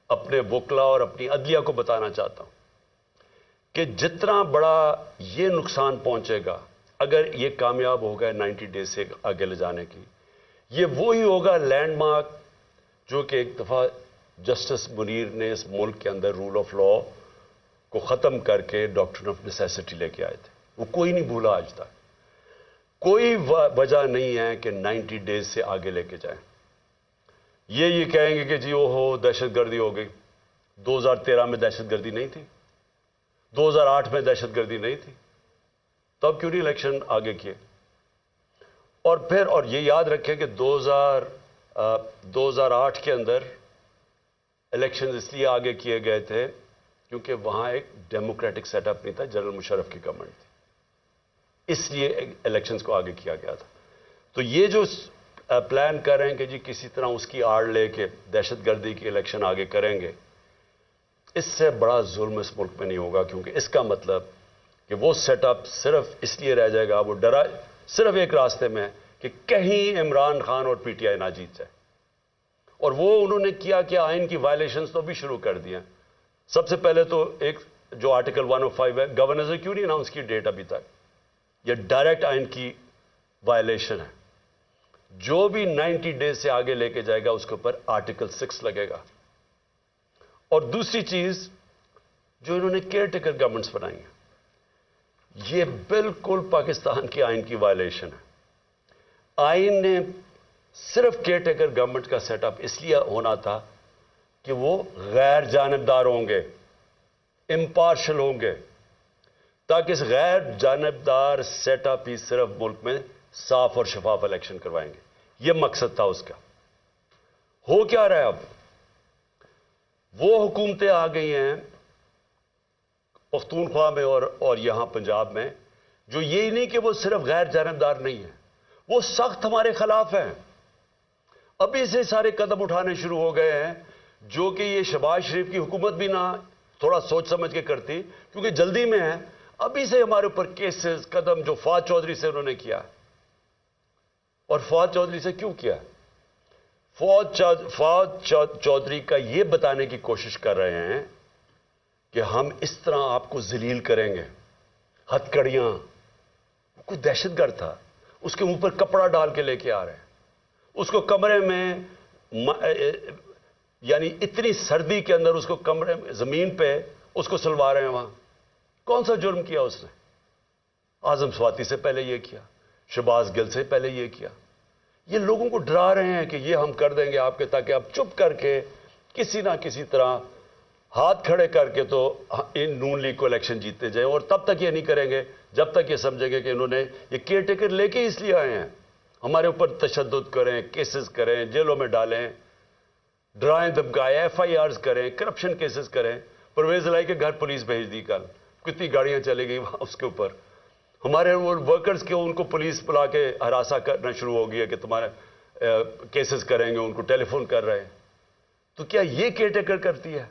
اپنے وکلا اور اپنی عدلیہ کو بتانا چاہتا ہوں کہ جتنا بڑا یہ نقصان پہنچے گا اگر یہ کامیاب ہوگا 90 ڈیز سے آگے لے جانے کی، یہ وہی ہوگا لینڈ مارک جو کہ ایک دفعہ جسٹس منیر نے اس ملک کے اندر رول آف لا کو ختم کر کے ڈاکٹرن آف نیسیسٹی لے کے آئے تھے. وہ کوئی نہیں بھولا آج تک. کوئی وجہ نہیں ہے کہ 90 ڈیز سے آگے لے کے جائیں. یہ کہیں گے کہ جی وہ ہو دہشت گردی ہو گئی. 2013 میں دہشت گردی نہیں تھی، 2008 میں دہشت گردی نہیں تھی، تب کیوں نہیں الیکشن آگے کیے؟ اور پھر اور یہ یاد رکھیں کہ 2008 کے اندر الیکشن اس لیے آگے کیے گئے تھے کیونکہ وہاں ایک ڈیموکریٹک سیٹ اپ نہیں تھا، جنرل مشرف کی گورنمنٹ تھی، اس لیے الیکشنز کو آگے کیا گیا تھا. تو یہ جو پلان کر رہے ہیں کہ جی کسی طرح اس کی آڑ لے کے دہشت گردی کی الیکشن آگے کریں گے، اس سے بڑا ظلم اس ملک میں نہیں ہوگا، کیونکہ اس کا مطلب کہ وہ سیٹ اپ صرف اس لیے رہ جائے گا، وہ ڈرا صرف ایک راستے میں کہ کہیں عمران خان اور پی ٹی آئی نہ جیت جائے. اور وہ انہوں نے کیا کہ آئین کی وائلیشنز تو بھی شروع کر دی ہیں. سب سے پہلے تو ایک جو آرٹیکل 105 ہے، گورنر نے کیوں نہیں اناؤنس کی ڈیٹ ابھی تک؟ یہ ڈائریکٹ آئین کی وائلیشن ہے. جو بھی 90 ڈیز سے آگے لے کے جائے گا اس کے اوپر آرٹیکل 6 لگے گا. اور دوسری چیز جو انہوں نے کیئر ٹیکر گورنمنٹس بنائی ہیں، یہ بالکل پاکستان کی آئین کی وائلیشن ہے. آئین نے صرف کیئر ٹیکر گورنمنٹ کا سیٹ اپ اس لیے ہونا تھا کہ وہ غیر جانبدار ہوں گے، امپارشل ہوں گے، تاکہ اس غیر جانبدار سیٹ اپ ہی صرف ملک میں صاف اور شفاف الیکشن کروائیں گے. یہ مقصد تھا اس کا. ہو کیا رہا ہے اب؟ وہ حکومتیں آ گئی ہیں پختونخوا میں اور یہاں پنجاب میں، جو یہی نہیں کہ وہ صرف غیر جانبدار نہیں ہیں، وہ سخت ہمارے خلاف ہیں. ابھی سے سارے قدم اٹھانے شروع ہو گئے ہیں جو کہ یہ شہباز شریف کی حکومت بھی نہ تھوڑا سوچ سمجھ کے کرتی، کیونکہ جلدی میں ہے. ابھی سے ہمارے اوپر کیسز قدم جو فواد چودھری سے انہوں نے کیا. اور فواد چودھری سے کیوں کیا؟ فواد چودھری کا یہ بتانے کی کوشش کر رہے ہیں کہ ہم اس طرح آپ کو ذلیل کریں گے. ہتھکڑیاں، کوئی دہشت گرد تھا، اس کے منہ پر کپڑا ڈال کے لے کے آ رہے ہیں. اس کو کمرے میں یعنی اتنی سردی کے اندر اس کو کمرے میں زمین پہ اس کو سلوا رہے ہیں. وہاں کون سا جرم کیا اس نے؟ اعظم سواتی سے پہلے یہ کیا، شہباز گل سے پہلے یہ کیا. یہ لوگوں کو ڈرا رہے ہیں کہ یہ ہم کر دیں گے آپ کے، تاکہ آپ چپ کر کے کسی نہ کسی طرح ہاتھ کھڑے کر کے تو ان نون لیگ کو الیکشن جیتتے جائیں. اور تب تک یہ نہیں کریں گے جب تک یہ سمجھیں گے کہ انہوں نے یہ کیئر ٹیکر لے کے اس لیے آئے ہیں ہمارے اوپر تشدد کریں، کیسز کریں، جیلوں میں ڈالیں، ڈرائیں دھمکائیں، ایف آئی آرز کریں، کرپشن کیسز کریں. پرویز الہی کے گھر پولیس بھیج دی کل، کتنی گاڑیاں چلے گئی وہاں اس کے اوپر. ہمارے وہ ورکرز کے ان کو پولیس بلا کے ہراساں کرنا شروع ہو گئی ہے کہ تمہارے کیسز کریں گے، ان کو ٹیلی فون کر رہے ہیں. تو کیا یہ کیئر ٹیکر کرتی ہے؟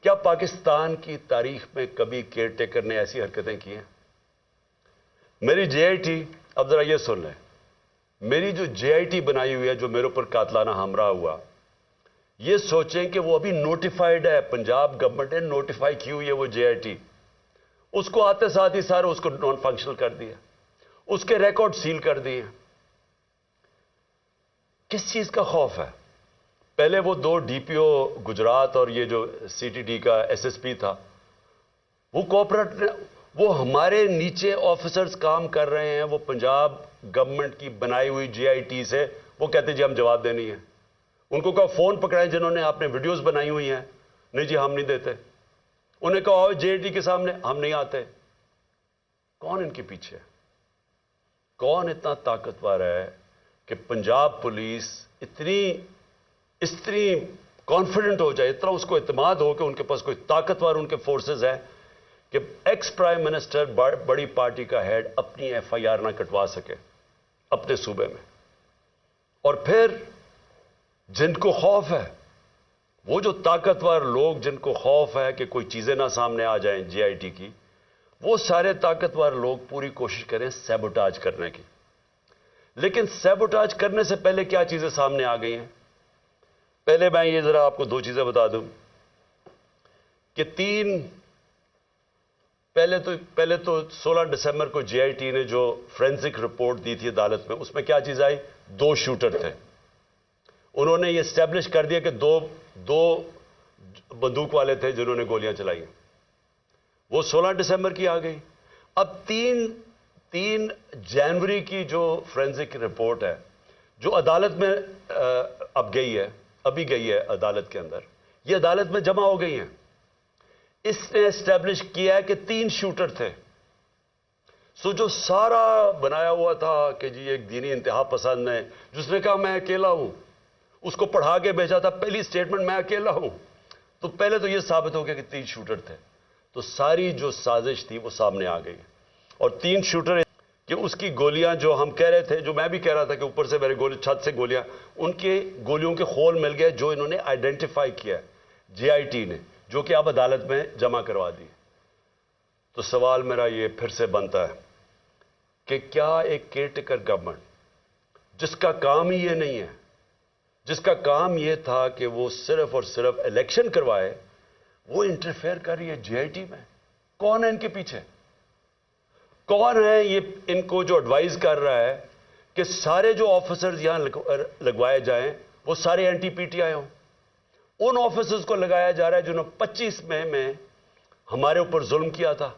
کیا پاکستان کی تاریخ میں کبھی کیئر ٹیکر نے ایسی حرکتیں کی ہیں؟ میری جے آئی ٹی، اب ذرا یہ سن لیں، میری جو جے آئی ٹی بنائی ہوئی ہے جو میرے اوپر قاتلانہ ہمراہ ہوا، یہ سوچیں کہ وہ ابھی نوٹیفائیڈ ہے، پنجاب گورنمنٹ نے نوٹیفائی کی ہوئی ہے وہ جے آئی ٹی. اس کو آتے ساتھ ہی سارے اس کو نان فنکشنل کر دیا، اس کے ریکارڈ سیل کر دیے. کس چیز کا خوف ہے؟ پہلے وہ 2 ڈی پی او گجرات اور یہ جو سی ٹی ڈی کا ایس ایس پی تھا، وہ کوپریٹ، وہ ہمارے نیچے آفیسرز کام کر رہے ہیں، وہ پنجاب گورنمنٹ کی بنائی ہوئی جے آئی ٹی سے وہ کہتے جی ہم جواب دینی ہے. ان کو کہا فون پکڑائیں جنہوں نے آپ نے ویڈیوز بنائی ہوئی ہیں، نہیں جی ہم نہیں دیتے. انہیں کہا جے آئی ٹی کے سامنے ہم نہیں آتے. کون ان کے پیچھے؟ کون اتنا طاقتور ہے کہ پنجاب پولیس اتنی کانفیڈنٹ ہو جائے، اتنا اس کو اعتماد ہو کہ ان کے پاس کوئی طاقتور ان کے فورسز ہے کہ ایکس پرائم منسٹر بڑی پارٹی کا ہیڈ اپنی ایف آئی آر نہ کٹوا سکے اپنے صوبے میں. اور پھر جن کو خوف ہے، وہ جو طاقتور لوگ جن کو خوف ہے کہ کوئی چیزیں نہ سامنے آ جائیں جے آئی ٹی کی، وہ سارے طاقتور لوگ پوری کوشش کریں سیبوٹاج کرنے کی. لیکن سیبوٹاج کرنے سے پہلے کیا چیزیں سامنے آ گئی ہیں؟ پہلے میں یہ ذرا آپ کو 2 چیزیں بتا دوں کہ 3 پہلے تو 16 دسمبر کو جے آئی ٹی نے جو فرینزک رپورٹ دی تھی عدالت میں، اس میں کیا چیز آئی؟ 2 شوٹر تھے. انہوں نے یہ اسٹیبلش کر دیا کہ دو بندوق والے تھے جنہوں نے گولیاں چلائی. وہ 16 دسمبر کی آ گئی. اب 3 جنوری کی جو فرینزک رپورٹ ہے، جو عدالت میں ابھی گئی ہے عدالت کے اندر، یہ عدالت میں جمع ہو گئی ہیں. اس نے اسٹیبلش کیا ہے کہ 3 شوٹر تھے. جو سارا بنایا ہوا تھا کہ جی ایک دینی انتہا پسند ہے جس نے کہا میں اکیلا ہوں، اس کو پڑھا کے بھیجا تھا پہلی سٹیٹمنٹ میں اکیلا ہوں، تو پہلے تو یہ ثابت ہو گیا کہ 3 شوٹر تھے. تو ساری جو سازش تھی وہ سامنے آ گئی. اور 3 شوٹر کہ اس کی گولیاں جو ہم کہہ رہے تھے، جو میں بھی کہہ رہا تھا کہ اوپر سے میرے چھت سے گولیاں، ان کے گولیوں کے خول مل گئے جو انہوں نے آئیڈینٹیفائی کیا ہے جے آئی ٹی نے، جو کہ اب عدالت میں جمع کروا دی. تو سوال میرا یہ پھر سے بنتا ہے کہ کیا ایک کیئر ٹیکر گورنمنٹ جس کا کام ہی یہ نہیں ہے، جس کا کام یہ تھا کہ وہ صرف اور صرف الیکشن کروائے، وہ انٹرفیئر کر رہی ہے جے آئی ٹی میں؟ کون ہے ان کے پیچھے؟ کون ہے یہ ان کو جو ایڈوائز کر رہا ہے کہ سارے جو آفیسرز یہاں لگوائے جائیں وہ سارے اینٹی پی ٹی آئی ہوں؟ ان آفیسرز کو لگایا جا رہا ہے جنہوں نے 25 مئی میں ہمارے اوپر ظلم کیا تھا.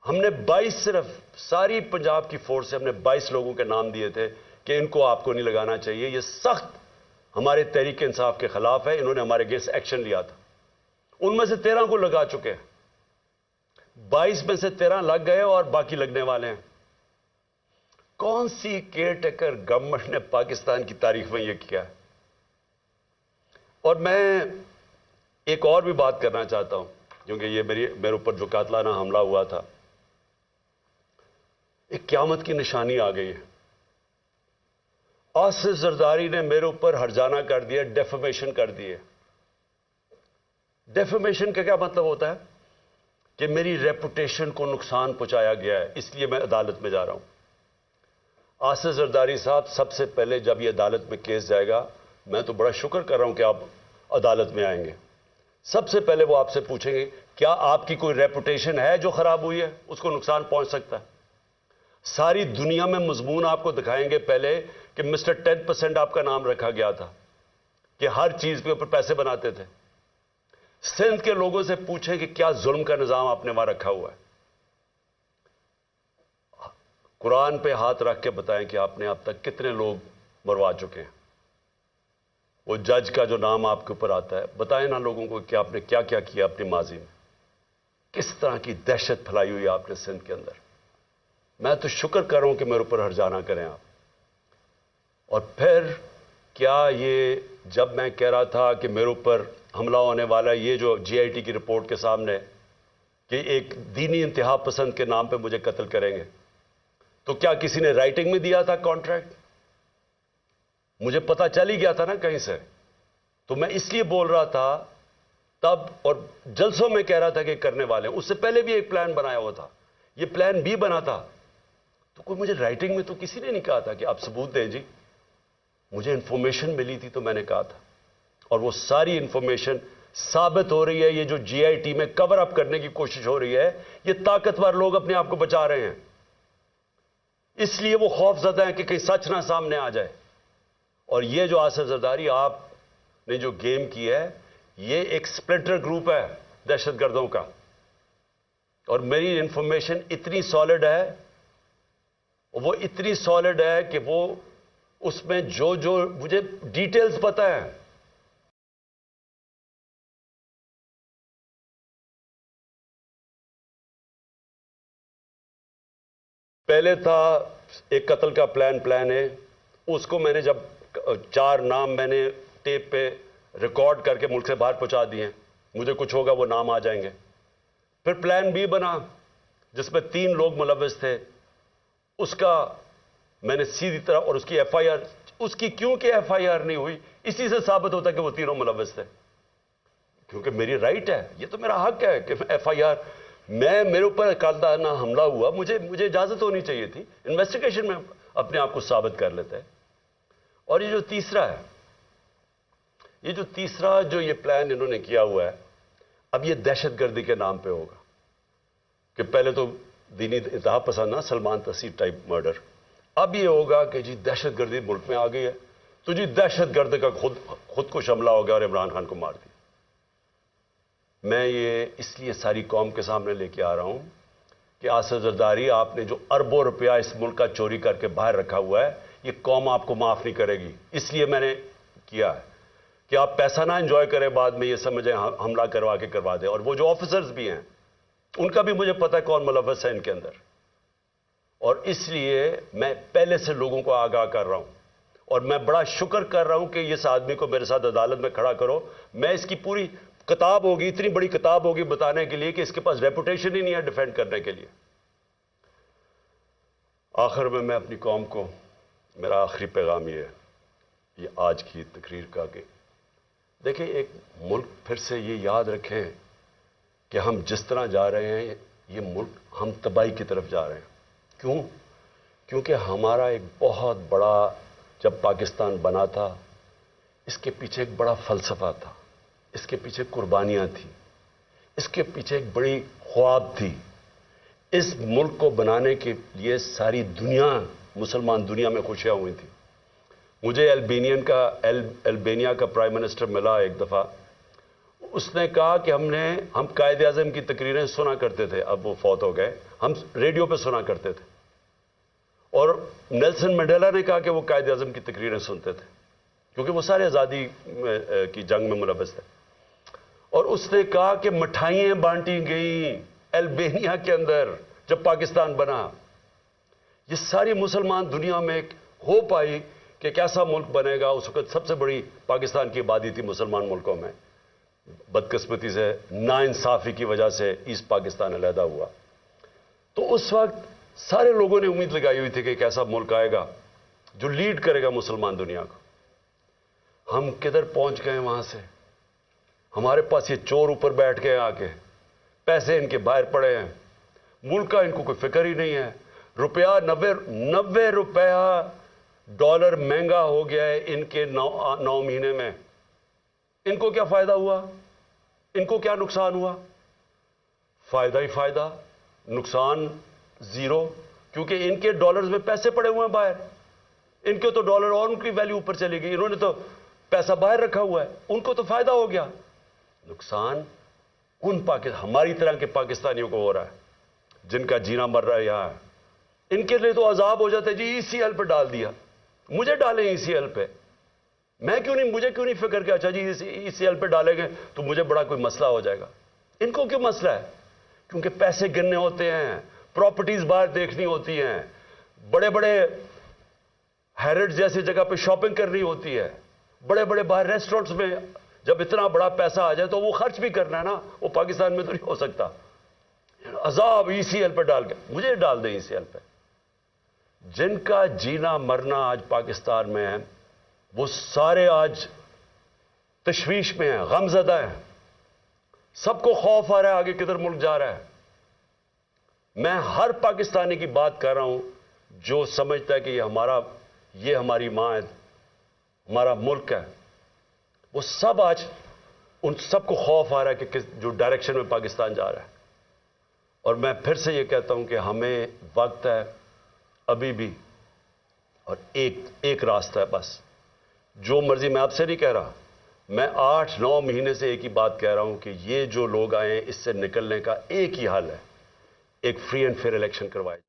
ہم نے 22 صرف ساری پنجاب کی فورس سے ہم نے 22 لوگوں کے نام دیے تھے کہ ان کو آپ کو نہیں لگانا چاہیے، یہ سخت ہمارے تحریک انصاف کے خلاف ہے. انہوں نے ہمارے اگینسٹ ایکشن لیا تھا. ان میں سے 13 کو لگا چکے ہیں، 22 میں سے 13 لگ گئے اور باقی لگنے والے ہیں. کون سی کیئر ٹیکر گورنمنٹ نے پاکستان کی تاریخ میں یہ کیا ہے؟ اور میں ایک اور بھی بات کرنا چاہتا ہوں، کیونکہ یہ میرے اوپر جو قاتلانہ حملہ ہوا تھا، ایک قیامت کی نشانی آ گئی ہے. آصف زرداری نے میرے اوپر ہرجانہ کر دیا، ڈیفیمیشن کر دیے. ڈیفیمیشن کا کیا مطلب ہوتا ہے؟ کہ میری ریپوٹیشن کو نقصان پہنچایا گیا ہے، اس لیے میں عدالت میں جا رہا ہوں. آصف زرداری صاحب، سب سے پہلے جب یہ عدالت میں کیس جائے گا، میں تو بڑا شکر کر رہا ہوں کہ آپ عدالت میں آئیں گے. سب سے پہلے وہ آپ سے پوچھیں گے کیا آپ کی کوئی ریپوٹیشن ہے جو خراب ہوئی ہے، اس کو نقصان پہنچ سکتا ہے. ساری دنیا میں مضمون آپ کو دکھائیں گے پہلے کہ مسٹر 10% آپ کا نام رکھا گیا تھا، کہ ہر چیز کے اوپر پیسے بناتے تھے. سندھ کے لوگوں سے پوچھیں کہ کیا ظلم کا نظام آپ نے وہاں رکھا ہوا ہے. قرآن پہ ہاتھ رکھ کے بتائیں کہ آپ نے اب تک کتنے لوگ مروا چکے ہیں. وہ جج کا جو نام آپ کے اوپر آتا ہے، بتائیں نا لوگوں کو کہ آپ نے کیا کیا کیا اپنی ماضی میں، کس طرح کی دہشت پھیلائی ہوئی آپ نے سندھ کے اندر. میں تو شکر کر رہا ہوں کہ میرے اوپر ہرجانہ کریں آپ. اور پھر کیا یہ جب میں کہہ رہا تھا کہ میرے اوپر حملہ ہونے والا ہے، یہ جو جے آئی ٹی کی رپورٹ کے سامنے کہ ایک دینی انتہا پسند کے نام پہ مجھے قتل کریں گے، تو کیا کسی نے رائٹنگ میں دیا تھا کانٹریکٹ؟ مجھے پتا چل ہی گیا تھا نا کہیں سے. تو میں اس لیے بول رہا تھا تب، اور جلسوں میں کہہ رہا تھا کہ کرنے والے ہیں. اس سے پہلے بھی ایک پلان بنایا ہوا تھا، یہ پلان بھی بنا تھا. تو کوئی مجھے رائٹنگ میں تو کسی نے نہیں کہا تھا کہ آپ ثبوت دیں. جی مجھے انفارمیشن ملی تھی تو میں نے کہا تھا، اور وہ ساری انفارمیشن ثابت ہو رہی ہے. یہ جو جے آئی ٹی میں کور اپ کرنے کی کوشش ہو رہی ہے، یہ طاقتور لوگ اپنے آپ کو بچا رہے ہیں، اس لیے وہ خوف زدہ ہیں کہ کہیں سچ نہ سامنے آ جائے. اور یہ جو آصف زرداری آپ نے جو گیم کی ہے، یہ ایک سپلنٹر گروپ ہے دہشت گردوں کا. اور میری انفارمیشن اتنی سالڈ ہے، وہ اتنی سالڈ ہے کہ وہ اس میں جو مجھے ڈیٹیلز پتا ہے. پہلے تھا ایک قتل کا پلان ہے، اس کو میں نے جب 4 نام میں نے ٹیپ پہ ریکارڈ کر کے ملک سے باہر پہنچا دیے، مجھے کچھ ہوگا وہ نام آ جائیں گے. پھر پلان بی بنا جس میں 3 لوگ ملوث تھے، اس کا میں نے سیدھی طرح، اور اس کی ایف آئی آر، اس کی کیونکہ ایف آئی آر نہیں ہوئی، اسی سے ثابت ہوتا ہے کہ وہ 3 ملوث تھے. کیونکہ میری رائٹ ہے، یہ تو میرا حق ہے کہ ایف آئی آر، میرے اوپر قاتلانہ حملہ ہوا، مجھے اجازت ہونی چاہیے تھی، انویسٹیگیشن میں اپنے آپ کو ثابت کر لیتے ہیں. اور یہ جو تیسرا جو یہ پلان انہوں نے کیا ہوا ہے، اب یہ دہشت گردی کے نام پہ ہوگا. کہ پہلے تو دینی اتحاد پسند نا سلمان تسیر ٹائپ مرڈر، اب یہ ہوگا کہ جی دہشت گردی ملک میں آ گئی ہے تو جی دہشت گرد کا خود کش حملہ ہو گیا اور عمران خان کو مار دیا۔ میں یہ اس لیے ساری قوم کے سامنے لے کے آ رہا ہوں کہ آصف زرداری، آپ نے جو اربوں روپیہ اس ملک کا چوری کر کے باہر رکھا ہوا ہے، یہ قوم آپ کو معاف نہیں کرے گی۔ اس لیے میں نے کیا ہے کہ آپ پیسہ نہ انجوائے کریں، بعد میں یہ سمجھیں حملہ کروا دیں۔ اور وہ جو آفیسرز بھی ہیں ان کا بھی مجھے پتہ ہے کون ملوث ہے ان کے اندر، اور اس لیے میں پہلے سے لوگوں کو آگاہ کر رہا ہوں، اور میں بڑا شکر کر رہا ہوں کہ اس آدمی کو میرے ساتھ عدالت میں کھڑا کرو۔ میں اس کی پوری کتاب ہوگی، اتنی بڑی کتاب ہوگی بتانے کے لیے کہ اس کے پاس ریپوٹیشن ہی نہیں ہے ڈیفینڈ کرنے کے لیے۔ آخر میں اپنی قوم کو میرا آخری پیغام یہ ہے، یہ آج کی تقریر کا، کہ دیکھیں ایک ملک پھر سے یہ یاد رکھیں کہ ہم جس طرح جا رہے ہیں یہ ملک ہم تباہی کی طرف جا رہے ہیں۔ کیوں؟ کیونکہ ہمارا ایک بہت بڑا، جب پاکستان بنا تھا اس کے پیچھے ایک بڑا فلسفہ تھا، اس کے پیچھے قربانیاں تھیں، اس کے پیچھے ایک بڑی خواب تھی۔ اس ملک کو بنانے کے لیے ساری دنیا، مسلمان دنیا میں خوشیاں ہوئی تھیں۔ مجھے البینیا کا پرائم منسٹر ملا ایک دفعہ، اس نے کہا کہ ہم قائد اعظم کی تقریریں سنا کرتے تھے، اب وہ فوت ہو گئے، ہم ریڈیو پہ سنا کرتے تھے، اور نیلسن منڈیلا نے کہا کہ وہ قائد اعظم کی تقریریں سنتے تھے کیونکہ وہ سارے آزادی کی جنگ میں ملوث تھے۔ اور اس نے کہا کہ مٹھائیاں بانٹی گئیں البینیا کے اندر جب پاکستان بنا۔ یہ ساری مسلمان دنیا میں ایک ہوپ آئی کہ کیسا ملک بنے گا۔ اس وقت سب سے بڑی پاکستان کی آبادی تھی مسلمان ملکوں میں، بدقسمتی سے ناانصافی کی وجہ سے ایسٹ پاکستان علیحدہ ہوا۔ تو اس وقت سارے لوگوں نے امید لگائی ہوئی تھی کہ ایک ایسا ملک آئے گا جو لیڈ کرے گا مسلمان دنیا کو۔ ہم کدھر پہنچ گئے وہاں سے؟ ہمارے پاس یہ چور اوپر بیٹھ گئے، آ کے پیسے ان کے باہر پڑے ہیں، ملک کا ان کو کوئی فکر ہی نہیں ہے۔ روپیہ 90 روپیہ ڈالر مہنگا ہو گیا ہے ان کے 9 مہینے میں۔ ان کو کیا فائدہ ہوا؟ ان کو کیا نقصان ہوا؟ فائدہ ہی فائدہ، نقصان زیرو، کیونکہ ان کے ڈالرز میں پیسے پڑے ہوئے ہیں باہر۔ ان کے تو ڈالر اور ان کی ویلیو اوپر چلی گئی، انہوں نے تو پیسہ باہر رکھا ہوا ہے، ان کو تو فائدہ ہو گیا۔ نقصان ہماری طرح کے پاکستانیوں کو ہو رہا ہے جن کا جینا مر رہا ہے یہاں۔ ان کے لیے تو عذاب ہو جاتا ہے، جی ای سی ایل پہ ڈال دیا، مجھے ڈالیں ای سی ایل پہ، مجھے کیوں نہیں فکر کہ اچھا جی ای سی ایل پہ ڈالیں گے تو مجھے بڑا کوئی مسئلہ ہو جائے گا۔ ان کو کیوں مسئلہ ہے؟ کیونکہ پیسے گننے ہوتے ہیں، پراپرٹیز باہر دیکھنی ہوتی ہیں، بڑے بڑے ہیرڈ جیسی جگہ پہ شاپنگ کرنی ہوتی ہے، بڑے بڑے باہر ریسٹورنٹس میں جب اتنا بڑا پیسہ آ جائے تو وہ خرچ بھی کرنا ہے نا، وہ پاکستان میں تو نہیں ہو سکتا۔ عذاب ای سی ایل پہ ڈال کے، مجھے ڈال دیں ای سی ایل پہ۔ جن کا جینا مرنا آج پاکستان میں ہے وہ سارے آج تشویش میں ہیں، غم زدہ ہیں، سب کو خوف آ رہا ہے آگے کدھر ملک جا رہا ہے۔ میں ہر پاکستانی کی بات کر رہا ہوں جو سمجھتا ہے کہ یہ ہماری ماں ہے، ہمارا ملک ہے، وہ سب آج ان سب کو خوف آ رہا ہے کہ جو ڈائریکشن میں پاکستان جا رہا ہے۔ اور میں پھر سے یہ کہتا ہوں کہ ہمیں وقت ہے ابھی بھی، اور ایک راستہ ہے بس، جو مرضی، میں آپ سے نہیں کہہ رہا، میں 8-9 مہینے سے ایک ہی بات کہہ رہا ہوں کہ یہ جو لوگ آئے ہیں اس سے نکلنے کا ایک ہی حل ہے، ایک فری اینڈ فیئر الیکشن کروائے۔